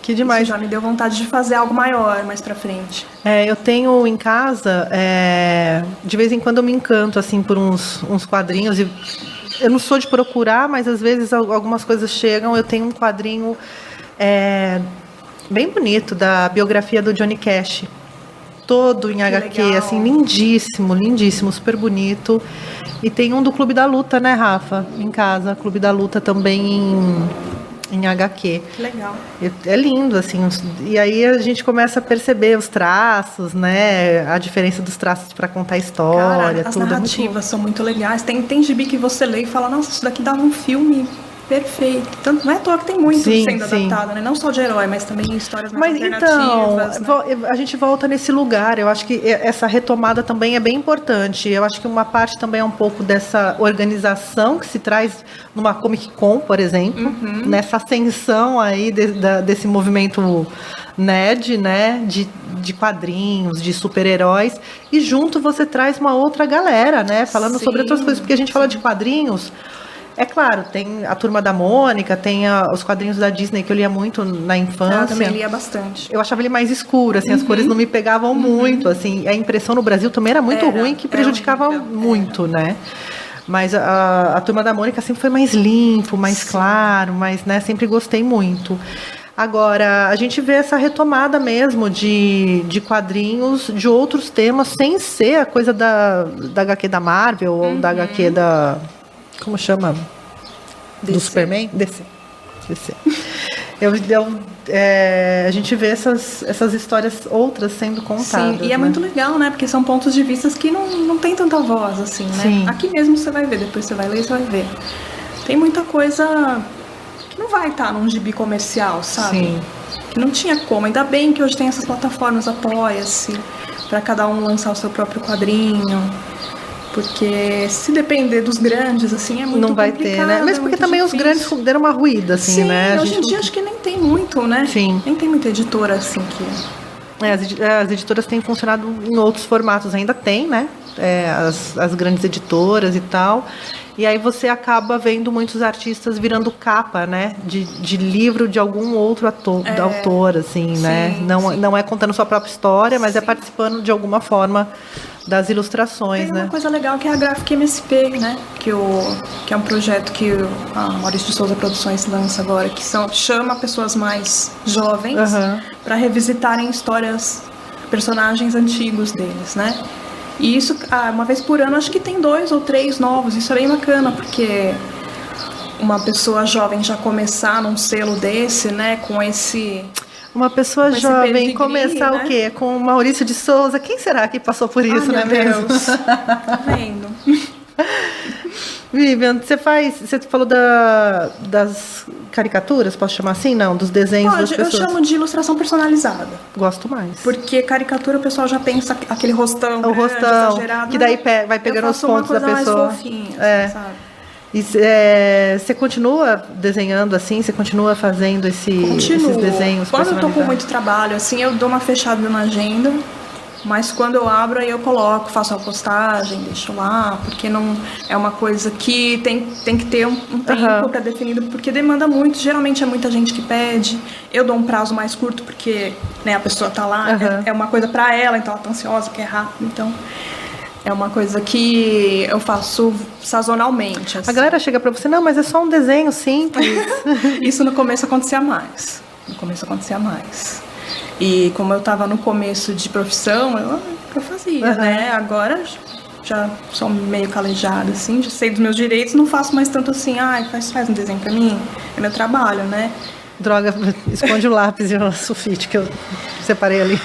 que demais. Isso já me deu vontade de fazer algo maior mais pra frente. Eu tenho em casa, de vez em quando eu me encanto assim por uns quadrinhos. E eu não sou de procurar, mas às vezes algumas coisas chegam. Eu tenho um quadrinho bem bonito da biografia do Johnny Cash. Todo em HQ, legal. assim, lindíssimo, lindíssimo, super bonito. E tem um do Clube da Luta, né, Rafa? Em casa, Clube da Luta também em HQ. Que legal. É lindo, assim. E aí a gente começa a perceber os traços, né? A diferença dos traços para contar a história. Cara, as tudo narrativas são muito legais. Tem gibi que você lê e fala, nossa, isso daqui dava um filme perfeito. Tanto, não é à toa que tem muito sendo adaptado, né? Não só de herói, mas também histórias mais alternativas. Então, né? A gente volta nesse lugar. Eu acho que essa retomada também é bem importante. Eu acho que uma parte também é um pouco dessa organização que se traz numa Comic Con, por exemplo, nessa ascensão aí desse movimento nerd, né? De quadrinhos, de super-heróis. E junto você traz uma outra galera, né? Falando sobre outras coisas. Porque a gente fala de quadrinhos. É claro, tem a Turma da Mônica, tem os quadrinhos da Disney que eu lia muito na infância. Eu também lia bastante. Eu achava ele mais escuro, assim, as cores não me pegavam muito, assim. A impressão no Brasil também era muito ruim, que prejudicava muito, né? Mas a Turma da Mônica sempre foi mais limpo, mais claro, mas, né, sempre gostei muito. Agora, a gente vê essa retomada mesmo de quadrinhos, de outros temas, sem ser a coisa da HQ da Marvel ou da HQ da... Como chama? Do Superman? DC. A gente vê essas histórias outras sendo contadas. Sim, e é muito legal, né? Porque são pontos de vista que não tem tanta voz, assim, né? Sim. Aqui mesmo você vai ver, depois você vai ler e você vai ver. Tem muita coisa que não vai estar num gibi comercial, sabe? Sim. Que não tinha como. Ainda bem que hoje tem essas plataformas, apoia-se, para cada um lançar o seu próprio quadrinho. Porque se depender dos grandes, assim, é muito complicado. Não vai ter, né? Mesmo porque também difícil. Os grandes deram uma ruída, assim, sim, né? Hoje em dia acho que nem tem muito, né? Sim. Nem tem muita editora, assim, que... As editoras têm funcionado em outros formatos, ainda tem, né? As grandes editoras e tal. E aí você acaba vendo muitos artistas virando capa, né? De livro de algum outro autor, assim, sim, né? Não é contando sua própria história, mas é participando de alguma forma das ilustrações, tem né? Uma coisa legal que é a Graphic MSP, né? Que é um projeto que a Maurício de Souza Produções lança agora, que chama pessoas mais jovens para revisitarem personagens antigos deles, né? E isso, uma vez por ano, acho que tem 2 ou 3 novos. Isso é bem bacana, porque uma pessoa jovem já começar num selo desse, né? Com esse... Uma pessoa jovem começar, né? O quê? Com o Maurício de Souza. Quem será que passou por isso, né? Meu Deus. Tá vendo? Vivian, você falou das caricaturas, posso chamar assim? Não, dos desenhos das pessoas. Eu chamo de ilustração personalizada. Gosto mais. Porque caricatura o pessoal já pensa aquele rostão grande, exagerado. Que daí vai pegando os pontos da pessoa. Eu faço uma coisa mais fofinha, sabe? E você continua desenhando assim? Você continua fazendo esses desenhos? Quando eu tô com muito trabalho, assim, eu dou uma fechada na agenda. Mas quando eu abro, aí eu coloco, faço a postagem, deixo lá, porque não é uma coisa que tem que ter um tempo pré-definido, porque demanda muito, geralmente é muita gente que pede. Eu dou um prazo mais curto, porque, né, a pessoa tá lá, é uma coisa pra ela, então ela tá ansiosa, quer rápido, então é uma coisa que eu faço sazonalmente. Assim. A galera chega pra você, não, mas é só um desenho simples. Isso no começo acontecia mais. E como eu estava no começo de profissão, eu fazia, né? Agora já sou meio calejada, assim, já sei dos meus direitos, não faço mais tanto assim, faz um desenho pra mim, é meu trabalho, né? Droga, esconde o lápis e o sulfite que eu separei ali.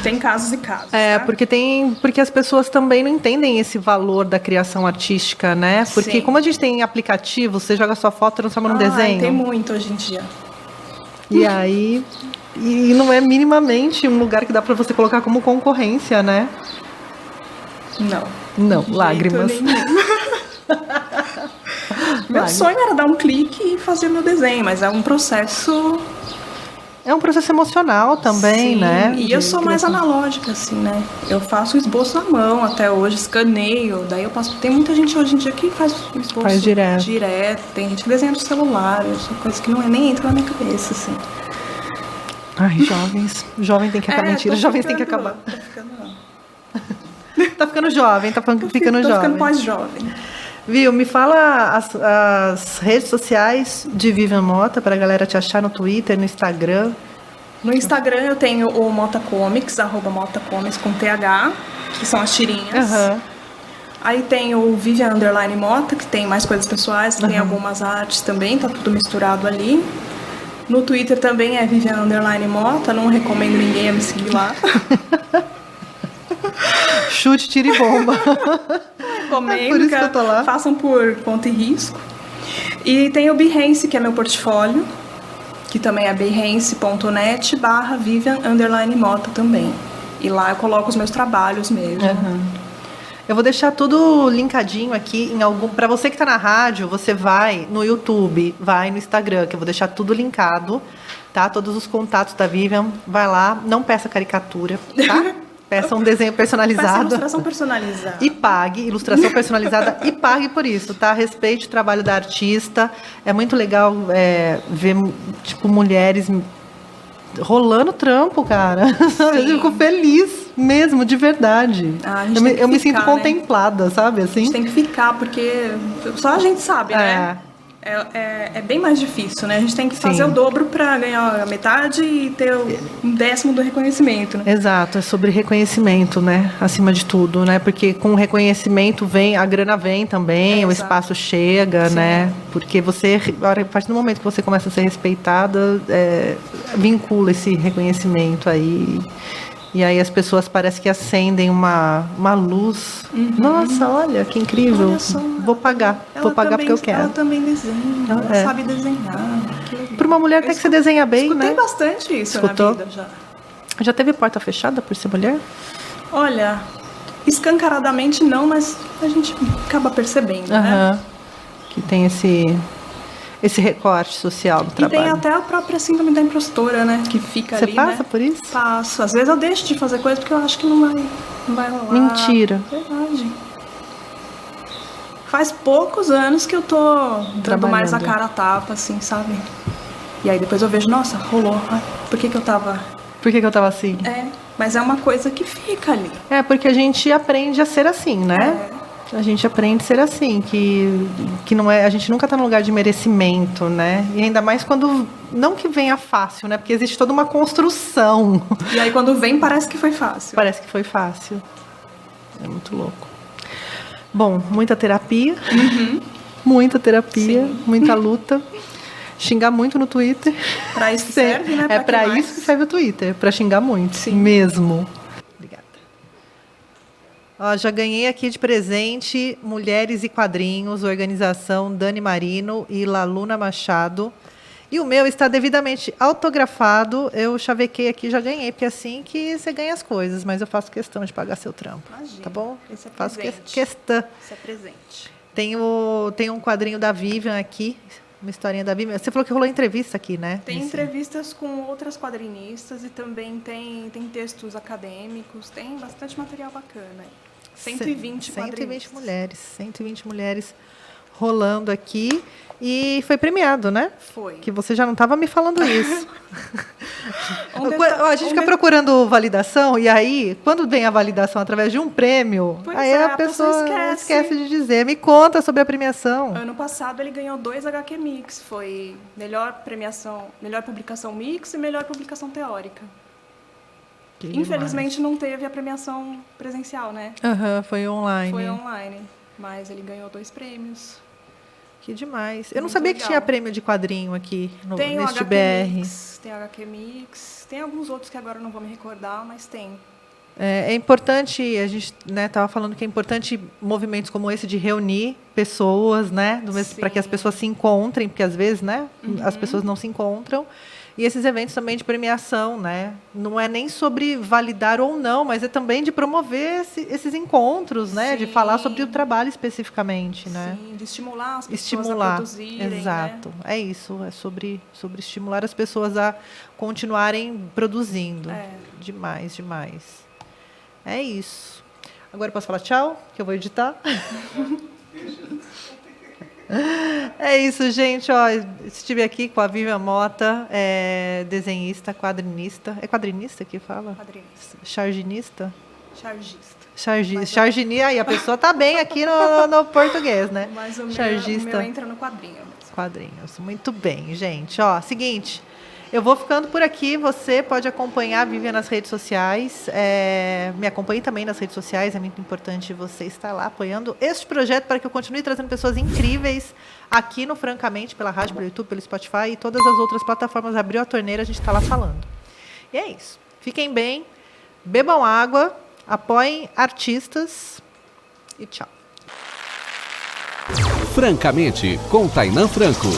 Tem casos e casos. É, tá? porque as pessoas também não entendem esse valor da criação artística, né? Porque Sim. como a gente tem aplicativo, você joga sua foto e transforma num desenho. Tem muito hoje em dia. E aí, e não é minimamente um lugar que dá para você colocar como concorrência, né? Não. Não, lágrimas. Meu sonho era dar um clique e fazer meu desenho, mas é um processo... É um processo emocional também, Sim, né? E eu sou mais analógica, assim, né? Eu faço o esboço à mão até hoje, escaneio, daí eu passo... Tem muita gente hoje em dia que faz o esboço Faz direto. Tem gente que desenha no celular, são coisas que nem entram na minha cabeça, assim. Ai, jovens. Jovem tem que acabar. Mentira, jovens tem que acabar. Tá ficando jovem, tá ficando Tô jovem. ficando pós-jovem. Viu, me fala as redes sociais de Vivian Mota pra galera te achar no Twitter, no Instagram. No Instagram eu tenho o Motacomics, @motacomics com TH, que são as tirinhas. Aham. Aí tem o Vivian Underline Mota, que tem mais coisas pessoais, tem algumas artes também, tá tudo misturado ali. No Twitter também é Vivian Underline Mota, não recomendo ninguém a me seguir lá. Chute, tira e bomba. Recomendo, É por isso que eu tô lá. façam por conta e risco. E tem o Behance, que é meu portfólio, que também é behance.net/Vivian Underline Mota também. E lá eu coloco os meus trabalhos mesmo. Eu vou deixar tudo linkadinho aqui em algum. Para você que tá na rádio, você vai no YouTube, vai no Instagram, que eu vou deixar tudo linkado, tá? Todos os contatos da Vivian, vai lá, não peça caricatura, tá? Peça um desenho personalizado. Peça ilustração personalizada. E pague, ilustração personalizada e pague por isso, tá? Respeite o trabalho da artista. É muito legal ver, tipo, mulheres rolando trampo, cara. Eu fico feliz mesmo, de verdade. A gente Eu me sinto né? contemplada, sabe? A Assim? gente tem que ficar, porque só a gente sabe, né? É bem mais difícil, né? A gente tem que fazer o dobro para ganhar a metade e ter um décimo do reconhecimento, né? Exato, é sobre reconhecimento, né? Acima de tudo, né? Porque com o reconhecimento vem, a grana vem também, o espaço chega, né? Porque você, a partir do momento que você começa a ser respeitada, vincula esse reconhecimento aí. E aí as pessoas parece que acendem uma luz. Nossa, olha, que incrível. Olha só. Vou pagar porque eu quero. Ela também desenha, ela sabe desenhar. Para uma mulher tem que se desenhar bem, escutei né? bastante isso Escutou? na vida já. Já teve porta fechada por ser mulher? Olha, escancaradamente não, mas a gente acaba percebendo, né? Que tem esse recorte social do trabalho. E tem até a própria síndrome da impostora, né? Que fica Você ali, passa né? por isso? Passo. Às vezes eu deixo de fazer coisa porque eu acho que não vai rolar. Mentira. Verdade. Faz poucos anos que eu tô dando mais a cara a tapa, assim, sabe? E aí depois eu vejo, nossa, rolou. Ai, por que eu tava... Por que eu tava assim? Mas é uma coisa que fica ali. Porque a gente aprende a ser assim, né? A gente aprende a ser assim, que não é, a gente nunca tá num lugar de merecimento, né? E ainda mais quando, não que venha fácil, né? Porque existe toda uma construção. E aí quando vem, parece que foi fácil. Parece que foi fácil. É muito louco. Bom, muita terapia. Muita terapia, muita luta. Xingar muito no Twitter. Pra isso que serve, né? É pra isso que serve o Twitter, pra xingar muito. Sim. Mesmo. Obrigada. Ó, já ganhei aqui de presente Mulheres e Quadrinhos, organização Dani Marino e Laluna Machado. E o meu está devidamente autografado. Eu chavequei aqui, já ganhei, porque é assim que você ganha as coisas, mas eu faço questão de pagar seu trampo. Imagina, tá bom? esse é faço presente. questão. Isso é presente. Tem um quadrinho da Vivian aqui, uma historinha da Vivian. Você falou que rolou entrevista aqui, né? Tem entrevistas com outras quadrinistas e também tem textos acadêmicos, tem bastante material bacana. 120 quadrinistas. 120 mulheres rolando aqui. E foi premiado, né? Foi. Que você já não estava me falando isso. A gente fica procurando validação e aí, quando vem a validação através de um prêmio, aí a pessoa esquece de dizer. Me conta sobre a premiação. Ano passado ele ganhou 2 HQ Mix. Foi melhor publicação mix e melhor publicação teórica. Infelizmente não teve a premiação presencial, né? Foi online. Foi online, mas ele ganhou 2 prêmios. Que demais. Eu não sabia que tinha prêmio de quadrinho aqui tem neste o HQ BR. Mix, tem HQ Mix, tem alguns outros que agora eu não vou me recordar, mas tem. É importante, a gente estava falando que é importante movimentos como esse de reunir pessoas, né, para que as pessoas se encontrem, porque às vezes, né, as pessoas não se encontram. E esses eventos também de premiação, né, não é nem sobre validar ou não, mas é também de promover esses encontros, né, de falar sobre o trabalho especificamente, né. Sim, de estimular as pessoas a produzirem. Exato, né? É isso, é sobre estimular as pessoas a continuarem produzindo. Demais, demais. É isso. Agora eu posso falar tchau, que eu vou editar. É isso, gente. Ó, estive aqui com a Vivian Mota, desenhista, quadrinista. É quadrinista que fala? Quadrinista. Charginista? Chargista. Charginista. Aí a pessoa tá bem aqui no português, né? Mas o Chargista. meu entra no quadrinho. Quadrinhos. Muito bem, gente. Ó, seguinte. Eu vou ficando por aqui. Você pode acompanhar a Vivian nas redes sociais. Me acompanhe também nas redes sociais. É muito importante você estar lá apoiando este projeto para que eu continue trazendo pessoas incríveis aqui no Francamente, pela rádio, pelo YouTube, pelo Spotify e todas as outras plataformas. Abriu a torneira, a gente está lá falando. E é isso. Fiquem bem, bebam água, apoiem artistas e tchau. Francamente, com Tainã Franco.